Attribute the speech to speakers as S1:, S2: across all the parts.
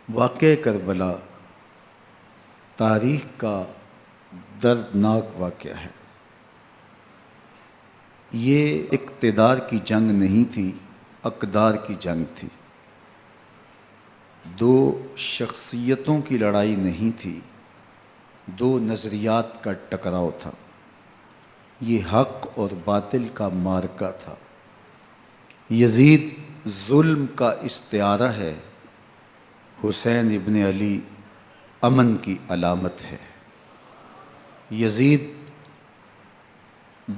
S1: واقعہ کربلا تاریخ کا دردناک واقعہ ہے۔ یہ اقتدار کی جنگ نہیں تھی، اقدار کی جنگ تھی۔ دو شخصیتوں کی لڑائی نہیں تھی، دو نظریات کا ٹکراؤ تھا۔ یہ حق اور باطل کا معرکہ تھا۔ یزید ظلم کا استعارہ ہے، حسین ابن علی امن کی علامت ہے۔ یزید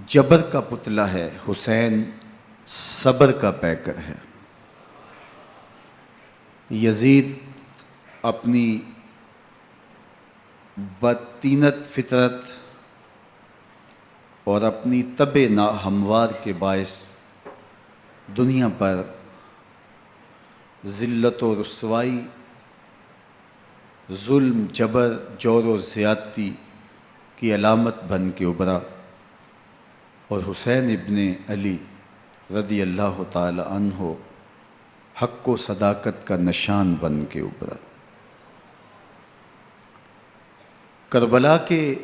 S1: جبر کا پتلا ہے، حسین صبر کا پیکر ہے۔ یزید اپنی بدطینت فطرت اور اپنی طبع ناہموار کے باعث دنیا پر ذلت و رسوائی، ظلم، جبر، جور و زیادتی کی علامت بن کے ابھرا، اور حسین ابن علی رضی اللہ تعالی عنہ حق و صداقت کا نشان بن کے ابھرا۔ کربلا کے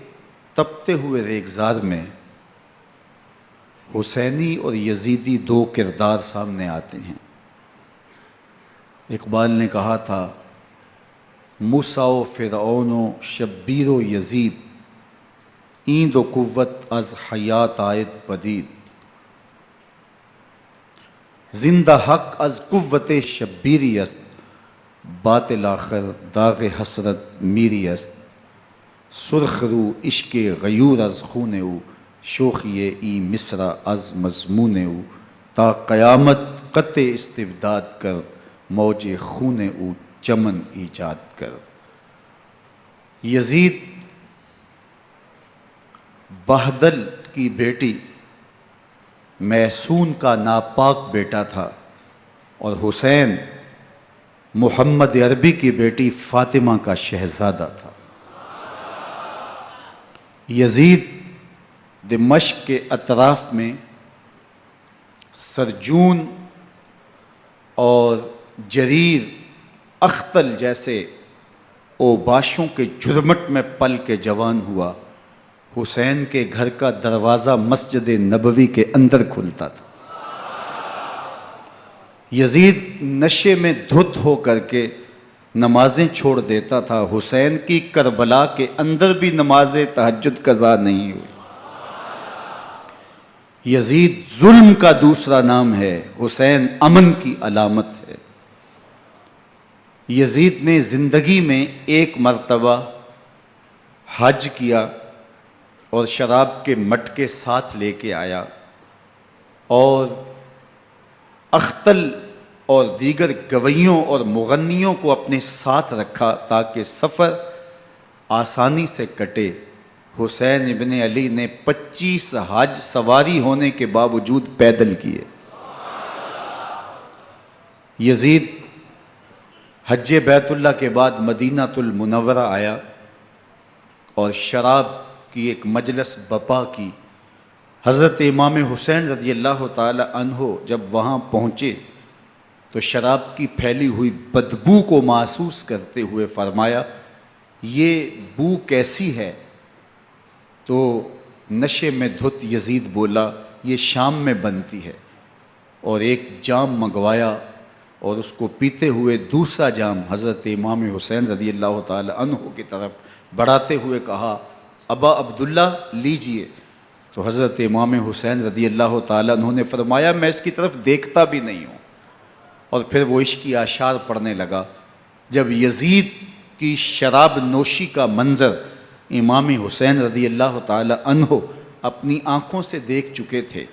S1: تپتے ہوئے ریگزار میں حسینی اور یزیدی دو کردار سامنے آتے ہیں۔ اقبال نے کہا تھا، موسیٰ و فرعون و شبیر و یزید، ایند و قوت از حیات آید پدید، زندہ حق از قوت شبیری است، باطل آخر داغ حسرت میری است، سرخ رو عشق غیور از خون او، شوخی ای مصرع از مضمون او، تا قیامت قطع استبداد کر، موج خون او چمن ایجاد کر۔ یزید بہدل کی بیٹی محسون کا ناپاک بیٹا تھا، اور حسین محمد عربی کی بیٹی فاطمہ کا شہزادہ تھا۔ یزید دمشق کے اطراف میں سرجون اور جریر اختل جیسے اوباشوں کے جرمٹ میں پل کے جوان ہوا۔ حسین کے گھر کا دروازہ مسجد نبوی کے اندر کھلتا تھا۔ یزید نشے میں دھت ہو کر کے نمازیں چھوڑ دیتا تھا۔ حسین کی کربلا کے اندر بھی نماز تہجد قضا نہیں ہوئی۔ یزید ظلم کا دوسرا نام ہے، حسین امن کی علامت ہے۔ یزید نے زندگی میں ایک مرتبہ حج کیا اور شراب کے مٹکے ساتھ لے کے آیا، اور اختل اور دیگر گویوں اور مغنیوں کو اپنے ساتھ رکھا تاکہ سفر آسانی سے کٹے۔ حسین ابن علی نے 25 حج سواری ہونے کے باوجود پیدل کیے۔ یزید حج بیت اللہ کے بعد مدینہ المنورہ آیا اور شراب کی ایک مجلس بپا کی۔ حضرت امام حسین رضی اللہ تعالی عنہ جب وہاں پہنچے تو شراب کی پھیلی ہوئی بدبو کو محسوس کرتے ہوئے فرمایا، یہ بو کیسی ہے؟ تو نشے میں دھت یزید بولا، یہ شام میں بنتی ہے، اور ایک جام منگوایا اور اس کو پیتے ہوئے دوسرا جام حضرت امام حسین رضی اللہ تعالی عنہ کی طرف بڑھاتے ہوئے کہا، ابا عبداللہ لیجئے۔ تو حضرت امام حسین رضی اللہ تعالی عنہ نے فرمایا، میں اس کی طرف دیکھتا بھی نہیں ہوں، اور پھر وہ عشقی اشعار پڑھنے لگا۔ جب یزید کی شراب نوشی کا منظر امام حسین رضی اللہ تعالی عنہ اپنی آنکھوں سے دیکھ چکے تھے،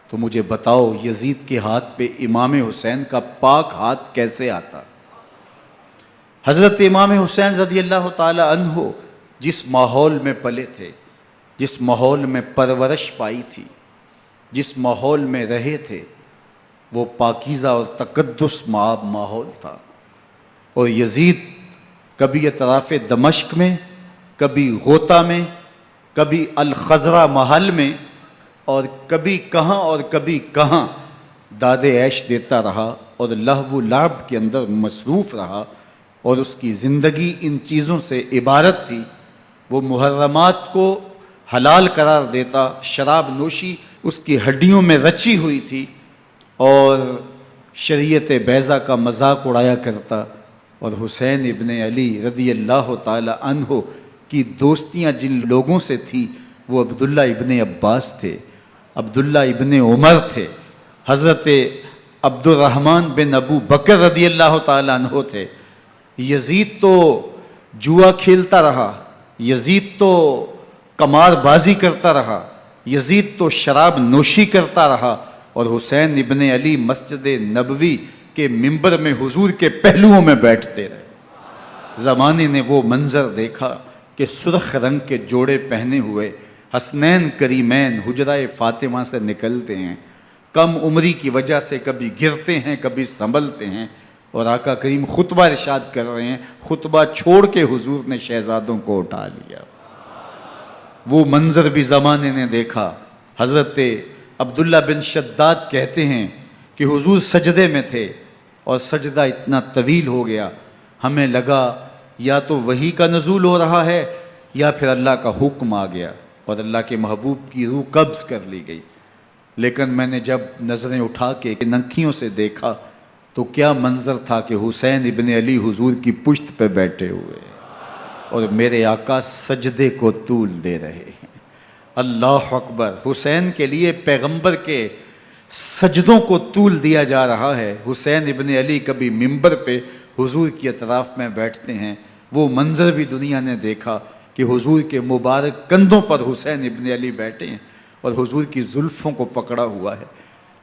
S1: تو مجھے بتاؤ یزید کے ہاتھ پہ امام حسین کا پاک ہاتھ کیسے آتا؟ حضرت امام حسین رضی اللہ تعالی عنہ جس ماحول میں پلے تھے، جس ماحول میں پرورش پائی تھی، جس ماحول میں رہے تھے، وہ پاکیزہ اور تقدس مآب ماحول تھا۔ اور یزید کبھی اطراف دمشق میں، کبھی غوطہ میں، کبھی الخضرہ محل میں، اور کبھی کہاں داد عیش دیتا رہا اور لہو و لعب کے اندر مصروف رہا، اور اس کی زندگی ان چیزوں سے عبارت تھی۔ وہ محرمات کو حلال قرار دیتا، شراب نوشی اس کی ہڈیوں میں رچی ہوئی تھی، اور شریعت بیضا کا مذاق اڑایا کرتا۔ اور حسین ابن علی رضی اللہ تعالی عنہ کی دوستیاں جن لوگوں سے تھی وہ عبداللہ ابن عباس تھے، عبداللہ ابن عمر تھے، حضرت عبد الرحمن بن ابو بکر رضی اللہ تعالی عنہ تھے۔ یزید تو جوا کھیلتا رہا، یزید تو قمار بازی کرتا رہا، یزید تو شراب نوشی کرتا رہا، اور حسین ابن علی مسجد نبوی کے ممبر میں حضور کے پہلوؤں میں بیٹھتے رہے۔ زمانے نے وہ منظر دیکھا کہ سرخ رنگ کے جوڑے پہنے ہوئے حسنین کریمین حجرہ فاطمہ سے نکلتے ہیں، کم عمری کی وجہ سے کبھی گرتے ہیں کبھی سنبھلتے ہیں، اور آقا کریم خطبہ ارشاد کر رہے ہیں، خطبہ چھوڑ کے حضور نے شہزادوں کو اٹھا لیا۔ وہ منظر بھی زمانے نے دیکھا۔ حضرت عبداللہ بن شداد کہتے ہیں کہ حضور سجدے میں تھے اور سجدہ اتنا طویل ہو گیا، ہمیں لگا یا تو وحی کا نزول ہو رہا ہے یا پھر اللہ کا حکم آ گیا اور اللہ کے محبوب کی روح قبض کر لی گئی۔ لیکن میں نے جب نظریں اٹھا کے ننکیوں سے دیکھا تو کیا منظر تھا کہ حسین ابن علی حضور کی پشت پہ بیٹھے ہوئے اور میرے آقا سجدے کو طول دے رہے ہیں۔ اللہ اکبر! حسین کے لیے پیغمبر کے سجدوں کو طول دیا جا رہا ہے۔ حسین ابن علی کبھی ممبر پہ حضور کی اطراف میں بیٹھتے ہیں، وہ منظر بھی دنیا نے دیکھا کہ حضور کے مبارک کندھوں پر حسین ابن علی بیٹھے ہیں اور حضور کی زلفوں کو پکڑا ہوا ہے۔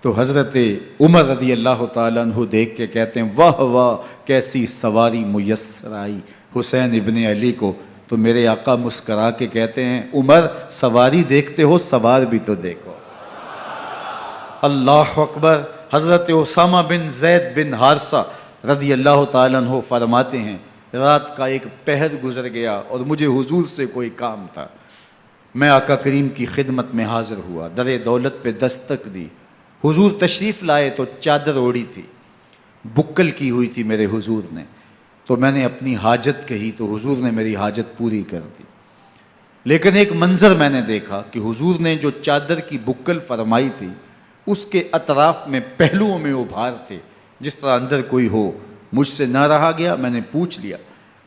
S1: تو حضرت عمر رضی اللہ تعالیٰ عنہ دیکھ کے کہتے ہیں واہ واہ کیسی سواری میسر آئی حسین ابن علی کو۔ تو میرے آقا مسکرا کے کہتے ہیں عمر سواری دیکھتے ہو سوار بھی تو دیکھو۔ اللہ اکبر! حضرت اسامہ بن زید بن حارثہ رضی اللہ تعالیٰ عنہ فرماتے ہیں رات کا ایک پہر گزر گیا اور مجھے حضور سے کوئی کام تھا، میں آقا کریم کی خدمت میں حاضر ہوا، در دولت پہ دستک دی، حضور تشریف لائے تو چادر اوڑی تھی، بکل کی ہوئی تھی میرے حضور نے، تو میں نے اپنی حاجت کہی تو حضور نے میری حاجت پوری کر دی۔ لیکن ایک منظر میں نے دیکھا کہ حضور نے جو چادر کی بکل فرمائی تھی اس کے اطراف میں پہلوؤں میں ابھار تھے جس طرح اندر کوئی ہو۔ مجھ سے نہ رہا گیا، میں نے پوچھ لیا،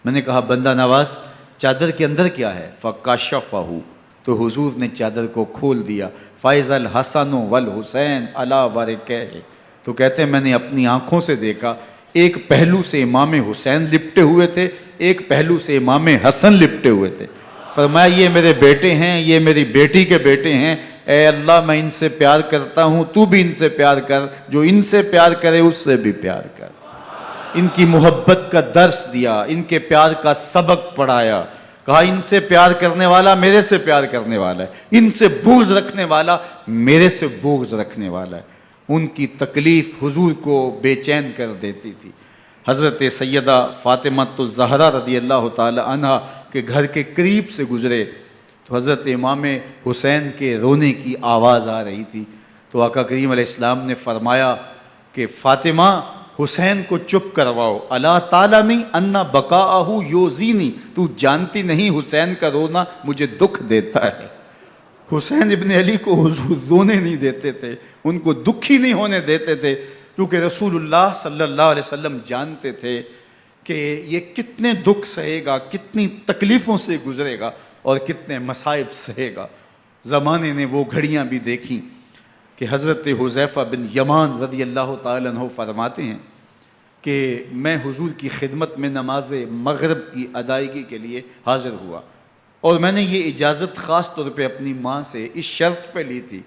S1: میں نے کہا بندہ نواز چادر کے اندر کیا ہے؟ فَكَشَفَهُ، تو حضور نے چادر کو کھول دیا۔ فَإِذَا الْحَسَنُ وَالْحُسَيْنُ عَلَىٰ وَرِكَيْهِ، تو کہتے ہیں میں نے اپنی آنکھوں سے دیکھا ایک پہلو سے امام حسین لپٹے ہوئے تھے، ایک پہلو سے امام حسن لپٹے ہوئے تھے۔ فرمایا یہ میرے بیٹے ہیں، یہ میری بیٹی کے بیٹے ہیں، اے اللہ میں ان سے پیار کرتا ہوں، تو بھی ان سے پیار کر، جو ان سے پیار کرے اس سے بھی پیار کر۔ ان کی محبت کا درس دیا، ان کے پیار کا سبق پڑھایا، کہا ان سے پیار کرنے والا میرے سے پیار کرنے والا ہے، ان سے بغض رکھنے والا میرے سے بغض رکھنے والا ہے۔ ان کی تکلیف حضور کو بے چین کر دیتی تھی۔ حضرت سیدہ فاطمہ الزہرا رضی اللہ تعالی عنہ کے گھر کے قریب سے گزرے تو حضرت امام حسین کے رونے کی آواز آ رہی تھی، تو آقا کریم علیہ السلام نے فرمایا کہ فاطمہ حسین کو چپ کرواؤ، الا تعلمی ان بقاءہ یوزینی، تو جانتی نہیں حسین کا رونا مجھے دکھ دیتا ہے۔ حسین ابن علی کو حضور رونے نہیں دیتے تھے، ان کو دکھی نہیں ہونے دیتے تھے، کیونکہ رسول اللہ صلی اللہ علیہ وسلم جانتے تھے کہ یہ کتنے دکھ سہے گا، کتنی تکلیفوں سے گزرے گا اور کتنے مصائب سہے گا۔ زمانے نے وہ گھڑیاں بھی دیکھیں کہ حضرت حذیفہ بن یمان رضی اللہ تعالیٰ عنہ فرماتے ہیں کہ میں حضور کی خدمت میں نماز مغرب کی ادائیگی کے لیے حاضر ہوا، اور میں نے یہ اجازت خاص طور پہ اپنی ماں سے اس شرط پہ لی تھی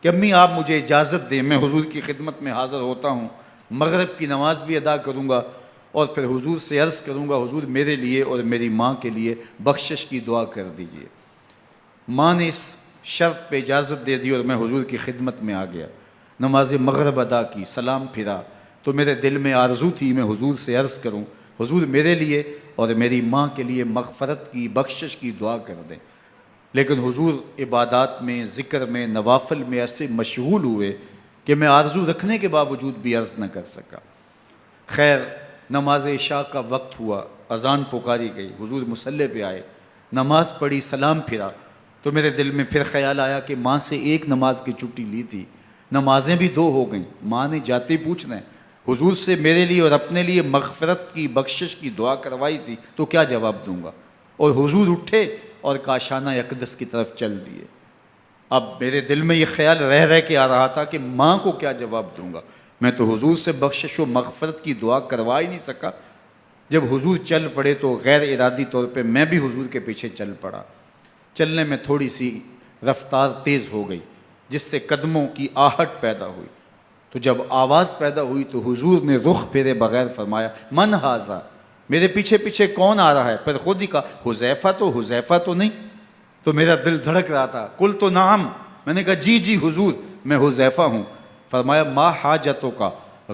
S1: کہ امی آپ مجھے اجازت دیں، میں حضور کی خدمت میں حاضر ہوتا ہوں، مغرب کی نماز بھی ادا کروں گا اور پھر حضور سے عرض کروں گا حضور میرے لیے اور میری ماں کے لیے بخشش کی دعا کر دیجئے۔ ماں نے اس شرط پہ اجازت دے دی اور میں حضور کی خدمت میں آ گیا، نماز مغرب ادا کی، سلام پھرا تو میرے دل میں آرزو تھی میں حضور سے عرض کروں حضور میرے لیے اور میری ماں کے لیے مغفرت کی بخشش کی دعا کر دیں، لیکن حضور عبادات میں ذکر میں نوافل میں ایسے مشغول ہوئے کہ میں آرزو رکھنے کے باوجود بھی عرض نہ کر سکا۔ خیر نماز عشاء کا وقت ہوا، اذان پکاری گئی، حضور مصلی پہ آئے، نماز پڑھی، سلام پھرا، تو میرے دل میں پھر خیال آیا کہ ماں سے ایک نماز کی چھٹی لی تھی، نمازیں بھی 2 ہو گئیں، ماں نے جاتے پوچھنا ہے حضور سے میرے لیے اور اپنے لیے مغفرت کی، بخشش کی دعا کروائی تھی، تو کیا جواب دوں گا؟ اور حضور اٹھے اور کاشانہ اقدس کی طرف چل دیے۔ اب میرے دل میں یہ خیال رہ کے آ رہا تھا کہ ماں کو کیا جواب دوں گا، میں تو حضور سے بخشش و مغفرت کی دعا کروا ہی نہیں سکا۔ جب حضور چل پڑے تو غیر ارادی طور پہ میں بھی حضور کے پیچھے چل پڑا۔ چلنے میں تھوڑی سی رفتار تیز ہو گئی، جس سے قدموں کی آہٹ پیدا ہوئی، تو جب آواز پیدا ہوئی تو حضور نے رخ پھیرے بغیر فرمایا من ھذا، میرے پیچھے پیچھے کون آ رہا ہے؟ پھر خود ہی کہا حذیفہ تو نہیں؟ تو میرا دل دھڑک رہا تھا، قلت نعم، میں نے کہا جی حضور میں حذیفہ ہوں۔ فرمایا ما حاجتک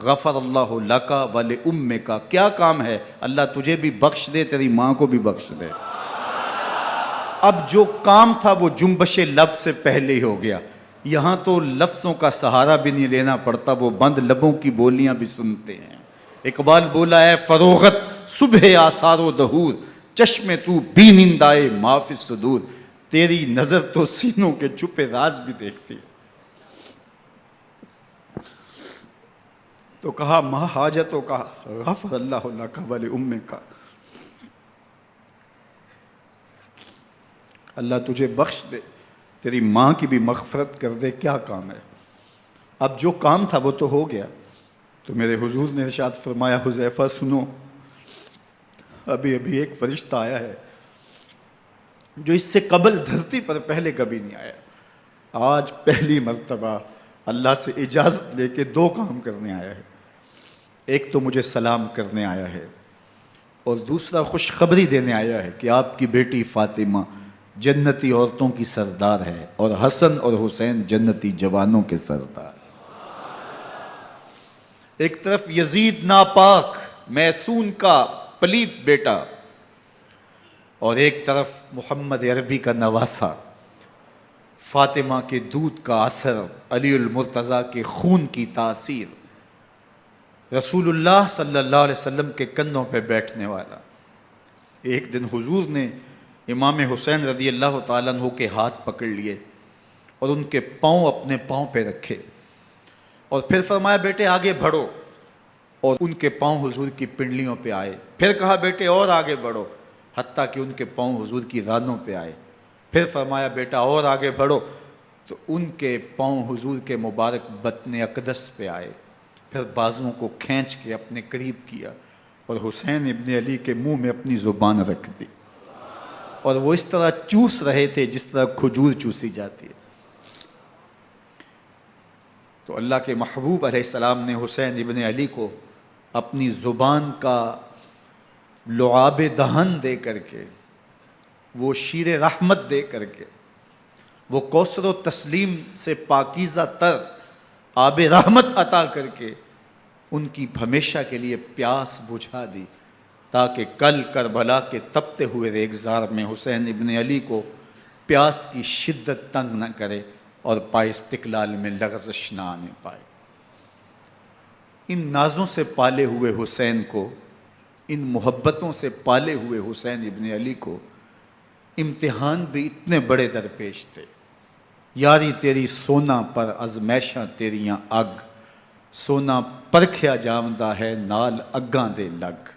S1: غفر اللہ لک ولامک، کیا کام ہے؟ اللہ تجھے بھی بخش دے، تیری ماں کو بھی بخش دے۔ اب جو کام تھا وہ جنبش لب سے پہلے ہی ہو گیا، یہاں تو لفظوں کا سہارا بھی نہیں لینا پڑتا، وہ بند لبوں کی بولیاں بھی سنتے ہیں۔ اقبال بولا ہے فروغت صبح آثار و دہور، چشم تو بی نندائے ما فی الصدور، تیری نظر تو سینوں کے چھپے راز بھی دیکھتی۔ تو کہا ما حاجتوں کا غفر اللہ لک ولامک، اللہ تجھے بخش دے، تیری ماں کی بھی مغفرت کر دے، کیا کام ہے؟ اب جو کام تھا وہ تو ہو گیا۔ تو میرے حضور نے ارشاد فرمایا حذیفہ سنو، ابھی ایک فرشتہ آیا ہے جو اس سے قبل دھرتی پر پہلے کبھی نہیں آیا، آج پہلی مرتبہ اللہ سے اجازت لے کے 2 کام کرنے آیا ہے، ایک تو مجھے سلام کرنے آیا ہے اور دوسرا خوشخبری دینے آیا ہے کہ آپ کی بیٹی فاطمہ جنتی عورتوں کی سردار ہے اور حسن اور حسین جنتی جوانوں کے سردار۔ ایک طرف یزید ناپاک میسون کا پلیت بیٹا، اور ایک طرف محمد عربی کا نواسا، فاطمہ کے دودھ کا اثر، علی المرتضیٰ کے خون کی تاثیر، رسول اللہ صلی اللہ علیہ وسلم کے کندھوں پہ بیٹھنے والا۔ ایک دن حضور نے امام حسین رضی اللہ تعالیٰ عنہ کے ہاتھ پکڑ لیے اور ان کے پاؤں اپنے پاؤں پہ رکھے اور پھر فرمایا بیٹے آگے بڑھو، اور ان کے پاؤں حضور کی پنڈلیوں پہ آئے، پھر کہا بیٹے اور آگے بڑھو، حتیٰ کہ ان کے پاؤں حضور کی رانوں پہ آئے، پھر فرمایا بیٹا اور آگے بڑھو، تو ان کے پاؤں حضور کے مبارک بطن اقدس پہ آئے، پھر بازوؤں کو کھینچ کے اپنے قریب کیا اور حسین ابن علی کے منہ میں اپنی زبان رکھ دی، اور وہ اس طرح چوس رہے تھے جس طرح کھجور چوسی جاتی ہے۔ تو اللہ کے محبوب علیہ السلام نے حسین ابن علی کو اپنی زبان کا لعاب دہن دے کر کے، وہ شیر رحمت دے کر کے، وہ کوثر و تسلیم سے پاکیزہ تر آب رحمت عطا کر کے ان کی ہمیشہ کے لیے پیاس بجھا دی، تاکہ کل کربلا کے تپتے ہوئے ریگزار میں حسین ابن علی کو پیاس کی شدت تنگ نہ کرے اور پائے استقلال میں لغزش نہ آنے پائے۔ ان نازوں سے پالے ہوئے حسین کو، ان محبتوں سے پالے ہوئے حسین ابن علی کو امتحان بھی اتنے بڑے درپیش تھے۔ یاری تیری سونا پر ازمیشاں تیریاں اگ، سونا پرکھیا جامدہ ہے نال اگاں دے لگ۔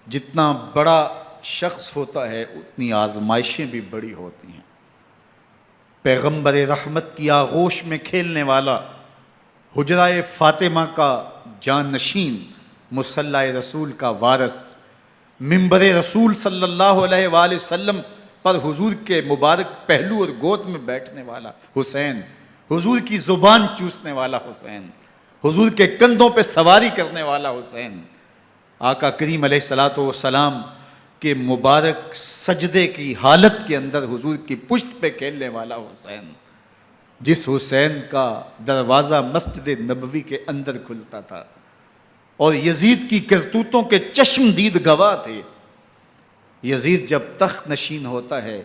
S1: جتنا بڑا شخص ہوتا ہے اتنی آزمائشیں بھی بڑی ہوتی ہیں۔ پیغمبر رحمت کی آغوش میں کھیلنے والا، حجرہ فاطمہ کا جانشین، مصلی رسول کا وارث، منبر رسول صلی اللہ علیہ وآلہ وسلم پر حضور کے مبارک پہلو اور گود میں بیٹھنے والا حسین، حضور کی زبان چوسنے والا حسین، حضور کے کندھوں پہ سواری کرنے والا حسین، آقا کریم علیہ الصلوۃ والسلام کے مبارک سجدے کی حالت کے اندر حضور کی پشت پہ کھیلنے والا حسین، جس حسین کا دروازہ مسجد نبوی کے اندر کھلتا تھا اور یزید کی کرتوتوں کے چشم دید گواہ تھے۔ یزید جب تخت نشین ہوتا ہے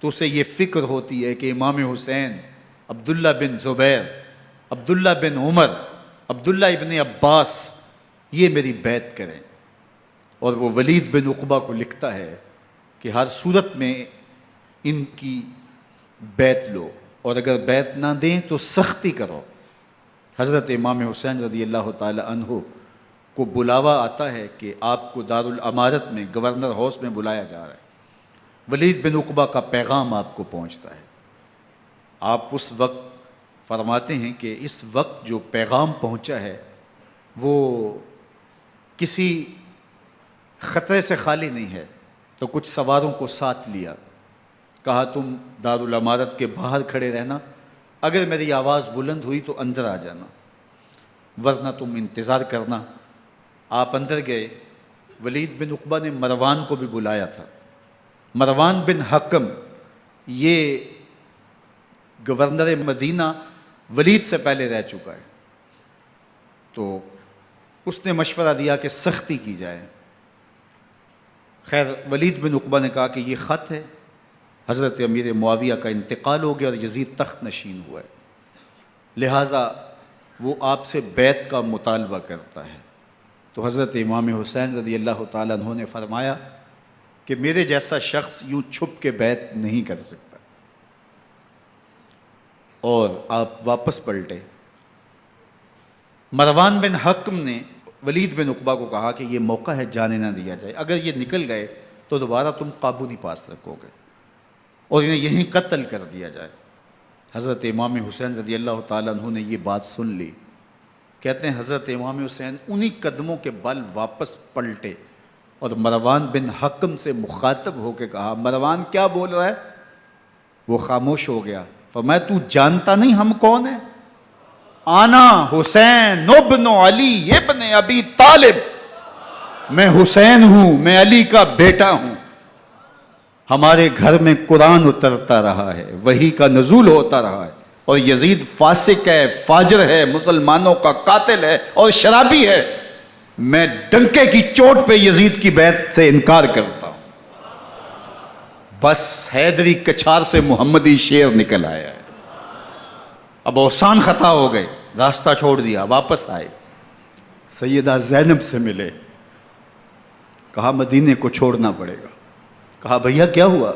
S1: تو اسے یہ فکر ہوتی ہے کہ امام حسین، عبداللہ بن زبیر، عبداللہ بن عمر، عبداللہ ابن عباس یہ میری بیعت کریں۔ اور وہ ولید بن عقبہ کو لکھتا ہے کہ ہر صورت میں ان کی بیعت لو، اور اگر بیعت نہ دیں تو سختی کرو۔ حضرت امام حسین رضی اللہ تعالی عنہ کو بلاوا آتا ہے کہ آپ کو دارالامارت میں گورنر ہاؤس میں بلایا جا رہا ہے، ولید بن عقبہ کا پیغام آپ کو پہنچتا ہے۔ آپ اس وقت فرماتے ہیں کہ اس وقت جو پیغام پہنچا ہے وہ کسی خطرے سے خالی نہیں ہے، تو کچھ سواروں کو ساتھ لیا، کہا تم دارالامارت کے باہر کھڑے رہنا، اگر میری آواز بلند ہوئی تو اندر آ جانا، ورنہ تم انتظار کرنا۔ آپ اندر گئے۔ ولید بن عقبہ نے مروان کو بھی بلایا تھا۔ مروان بن حکم یہ گورنر مدینہ ولید سے پہلے رہ چکا ہے، تو اس نے مشورہ دیا کہ سختی کی جائے۔ خیر ولید بن عقبہ نے کہا کہ یہ خط ہے، حضرت امیر معاویہ کا انتقال ہو گیا اور یزید تخت نشین ہوا ہے، لہٰذا وہ آپ سے بیعت کا مطالبہ کرتا ہے۔ تو حضرت امام حسین رضی اللہ تعالیٰ عنہ نے فرمایا کہ میرے جیسا شخص یوں چھپ کے بیعت نہیں کر سکتا، اور آپ واپس پلٹے۔ مروان بن حکم نے ولید بن عقبہ کو کہا کہ یہ موقع ہے جانے نہ دیا جائے، اگر یہ نکل گئے تو دوبارہ تم قابو نہیں پا سکو گے، اور انہیں یہیں قتل کر دیا جائے۔ حضرت امام حسین رضی اللہ تعالیٰ عنہ نے یہ بات سن لی۔ کہتے ہیں حضرت امام حسین انہی قدموں کے بل واپس پلٹے اور مروان بن حکم سے مخاطب ہو کے کہا، مروان کیا بول رہا ہے؟ وہ خاموش ہو گیا۔ فرمایا تو جانتا نہیں ہم کون ہیں؟ آنا حسین ابن علی ابن ابی طالب، میں حسین ہوں، میں علی کا بیٹا ہوں، ہمارے گھر میں قرآن اترتا رہا ہے، وحی کا نزول ہوتا رہا ہے، اور یزید فاسق ہے، فاجر ہے، مسلمانوں کا قاتل ہے اور شرابی ہے، میں ڈنکے کی چوٹ پہ یزید کی بیعت سے انکار کرتا ہوں۔ بس حیدری کچھار سے محمدی شیر نکل آیا ہے۔ اب اوسان خطا ہو گئے، راستہ چھوڑ دیا، واپس آئے، سیدہ زینب سے ملے، کہا مدینے کو چھوڑنا پڑے گا۔ کہا بھیا کیا ہوا؟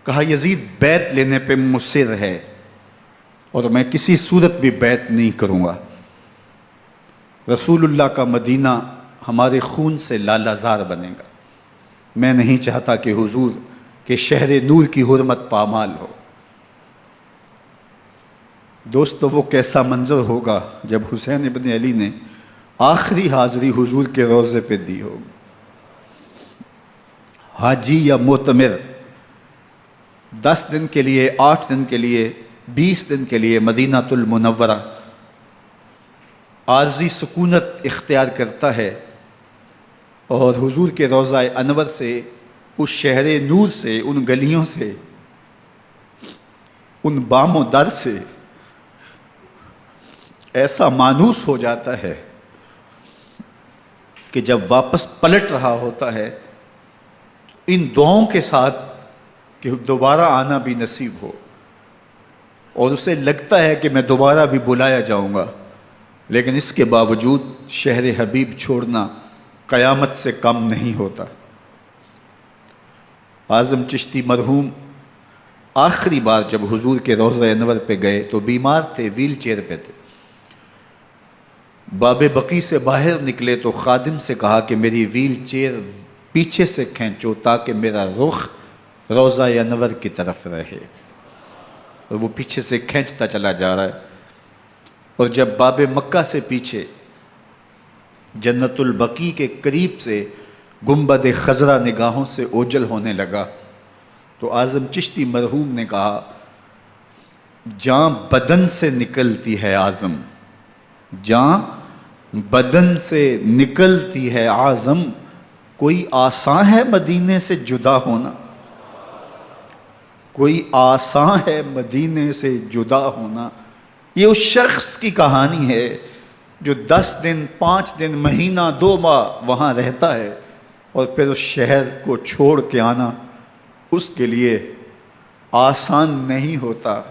S1: کہا یزید بیعت لینے پہ مصر ہے اور میں کسی صورت بھی بیعت نہیں کروں گا۔ رسول اللہ کا مدینہ ہمارے خون سے لالا زار بنے گا، میں نہیں چاہتا کہ حضور کے شہر نور کی حرمت پامال ہو۔ دوستو وہ کیسا منظر ہوگا جب حسین ابن علی نے آخری حاضری حضور کے روضے پہ دی ہوگی۔ حاجی یا معتمر 10 دن کے لیے، 8 دن کے لیے، 20 دن کے لیے مدینہ المنورہ عارضی سکونت اختیار کرتا ہے، اور حضور کے روضہ انور سے، اس شہر نور سے، ان گلیوں سے، ان بام و در سے ایسا مانوس ہو جاتا ہے کہ جب واپس پلٹ رہا ہوتا ہے ان دعاؤں کے ساتھ کہ دوبارہ آنا بھی نصیب ہو، اور اسے لگتا ہے کہ میں دوبارہ بھی بلایا جاؤں گا، لیکن اس کے باوجود شہر حبیب چھوڑنا قیامت سے کم نہیں ہوتا۔ اعظم چشتی مرحوم آخری بار جب حضور کے روضہ انور پہ گئے تو بیمار تھے، ویل چیئر پہ تھے۔ باب بقی سے باہر نکلے تو خادم سے کہا کہ میری ویل چیئر پیچھے سے کھینچو تاکہ میرا رخ روضہ انور کی طرف رہے، اور وہ پیچھے سے کھینچتا چلا جا رہا ہے، اور جب باب مکہ سے پیچھے جنت البقیع کے قریب سے گنبد خضرا نگاہوں سے اوجل ہونے لگا تو اعظم چشتی مرحوم نے کہا، جان بدن سے نکلتی ہے اعظم، جان بدن سے نکلتی ہے اعظم، کوئی آسان ہے مدینے سے جدا ہونا، کوئی آسان ہے مدینے سے جدا ہونا۔ یہ اس شخص کی کہانی ہے جو 10 دن، 5 دن، مہینہ، 2 ماہ وہاں رہتا ہے، اور پھر اس شہر کو چھوڑ کے آنا اس کے لیے آسان نہیں ہوتا۔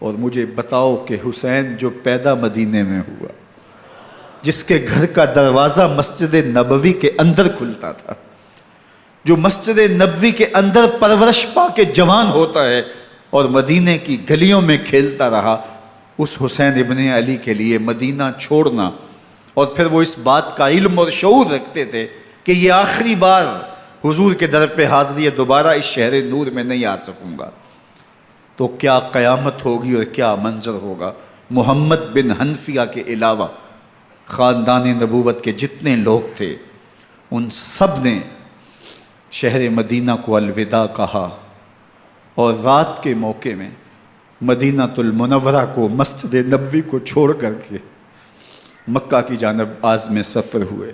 S1: اور مجھے بتاؤ کہ حسین جو پیدا مدینے میں ہوا، جس کے گھر کا دروازہ مسجد نبوی کے اندر کھلتا تھا، جو مسجد نبوی کے اندر پرورش پا کے جوان ہوتا ہے اور مدینے کی گلیوں میں کھیلتا رہا، اس حسین ابن علی کے لیے مدینہ چھوڑنا، اور پھر وہ اس بات کا علم اور شعور رکھتے تھے کہ یہ آخری بار حضور کے در پہ حاضری ہے، دوبارہ اس شہر نور میں نہیں آ سکوں گا، تو کیا قیامت ہوگی اور کیا منظر ہوگا۔ محمد بن حنفیہ کے علاوہ خاندان نبوت کے جتنے لوگ تھے ان سب نے شہر مدینہ کو الوداع کہا، اور رات کے موقع میں مدینہ المنورہ کو، مسجد نبوی کو چھوڑ کر کے مکہ کی جانب عازم سفر ہوئے۔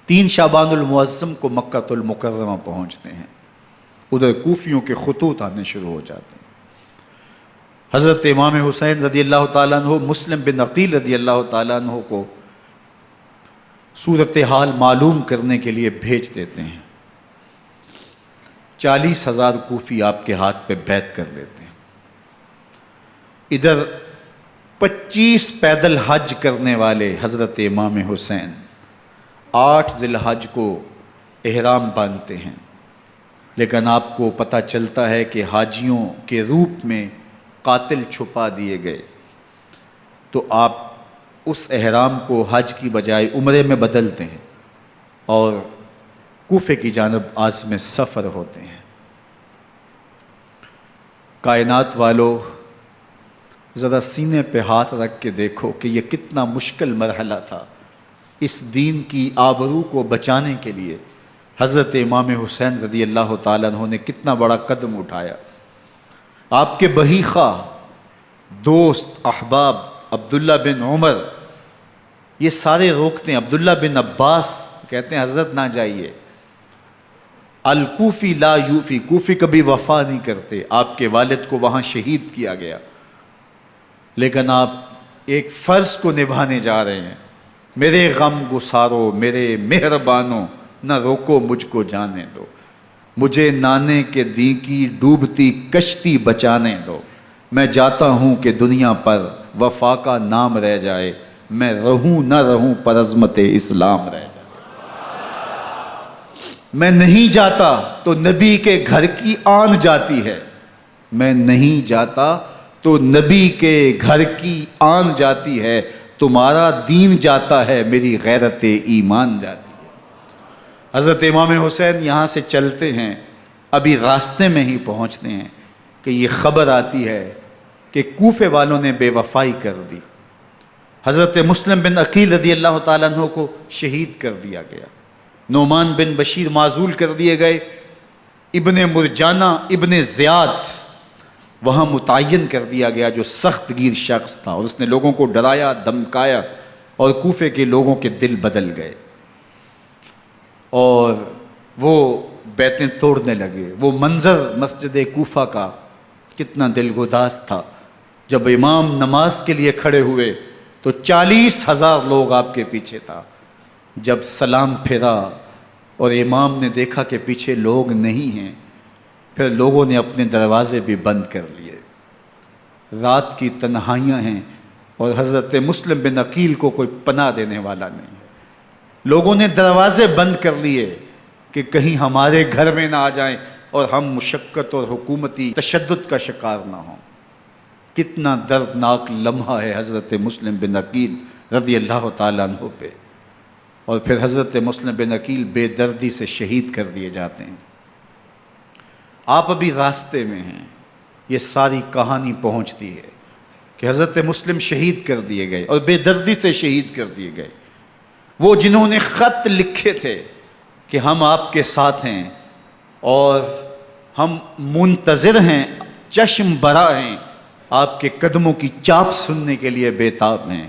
S1: 3 شعبان المعظم کو مکہ المکرمہ پہنچتے ہیں، ادھر کوفیوں کے خطوط آنے شروع ہو جاتے ہیں۔ حضرت امام حسین رضی اللہ تعالیٰ عنہ مسلم بن عقیل رضی اللہ تعالیٰ عنہ کو صورتحال معلوم کرنے کے لیے بھیج دیتے ہیں۔ 40,000 کوفی آپ کے ہاتھ پہ بیعت کر لیتے ہیں۔ ادھر 25 پیدل حج کرنے والے حضرت امام حسین 8 ذی الحج کو احرام باندھتے ہیں، لیکن آپ کو پتہ چلتا ہے کہ حاجیوں کے روپ میں قاتل چھپا دیے گئے، تو آپ اس احرام کو حج کی بجائے عمرے میں بدلتے ہیں اور کوفے کی جانب عازم سفر ہوتے ہیں۔ کائنات والو، ذرا سینے پہ ہاتھ رکھ کے دیکھو کہ یہ کتنا مشکل مرحلہ تھا۔ اس دین کی آبرو کو بچانے کے لیے حضرت امام حسین رضی اللہ تعالیٰ عنہ نے کتنا بڑا قدم اٹھایا۔ آپ کے بہی خواہ، دوست، احباب عبداللہ بن عمر یہ سارے روکتے ہیں۔ عبداللہ بن عباس کہتے ہیں حضرت نہ جائیے، الکوفی لا یوفی، کوفی کبھی وفا نہیں کرتے، آپ کے والد کو وہاں شہید کیا گیا، لیکن آپ ایک فرض کو نبھانے جا رہے ہیں۔ میرے غم گسارو، میرے مہربانوں، نہ روکو مجھ کو جانے دو، مجھے نانے کے دی کی ڈوبتی کشتی بچانے دو، میں جاتا ہوں کہ دنیا پر وفا کا نام رہ جائے، میں رہوں نہ رہوں پر عظمت اسلام رہ جائے۔ میں نہیں جاتا تو نبی کے گھر کی آن جاتی ہے، میں نہیں جاتا تو نبی کے گھر کی آن جاتی ہے، تمہارا دین جاتا ہے، میری غیرت ایمان جاتی ہے۔ حضرت امام حسین یہاں سے چلتے ہیں، ابھی راستے میں ہی پہنچتے ہیں کہ یہ خبر آتی ہے کہ کوفے والوں نے بے وفائی کر دی، حضرت مسلم بن عقیل رضی اللہ تعالیٰ عنہ کو شہید کر دیا گیا، نعمان بن بشیر معزول کر دیے گئے، ابن مرجانہ ابن زیاد وہاں متعین کر دیا گیا جو سخت گیر شخص تھا، اور اس نے لوگوں کو ڈرایا، دھمکایا، اور کوفے کے لوگوں کے دل بدل گئے اور وہ بیتیں توڑنے لگے۔ وہ منظر مسجد کوفہ کا کتنا دلگداز تھا، جب امام نماز کے لیے کھڑے ہوئے تو 40,000 لوگ آپ کے پیچھے تھا۔ جب سلام پھیرا اور امام نے دیکھا کہ پیچھے لوگ نہیں ہیں، پھر لوگوں نے اپنے دروازے بھی بند کر لیے۔ رات کی تنہائیاں ہیں اور حضرت مسلم بن عقیل کو کوئی پناہ دینے والا نہیں ہے، لوگوں نے دروازے بند کر لیے کہ کہیں ہمارے گھر میں نہ آ جائیں اور ہم مشقت اور حکومتی تشدد کا شکار نہ ہوں۔ کتنا دردناک لمحہ ہے حضرت مسلم بن عقیل رضی اللہ تعالیٰ عنہ پہ، اور پھر حضرت مسلم بن عقیل بے دردی سے شہید کر دیے جاتے ہیں۔ آپ ابھی راستے میں ہیں، یہ ساری کہانی پہنچتی ہے کہ حضرت مسلم شہید کر دیے گئے اور بے دردی سے شہید کر دیے گئے۔ وہ جنہوں نے خط لکھے تھے کہ ہم آپ کے ساتھ ہیں اور ہم منتظر ہیں، چشم برا ہیں، آپ کے قدموں کی چاپ سننے کے لیے بیتاب ہیں،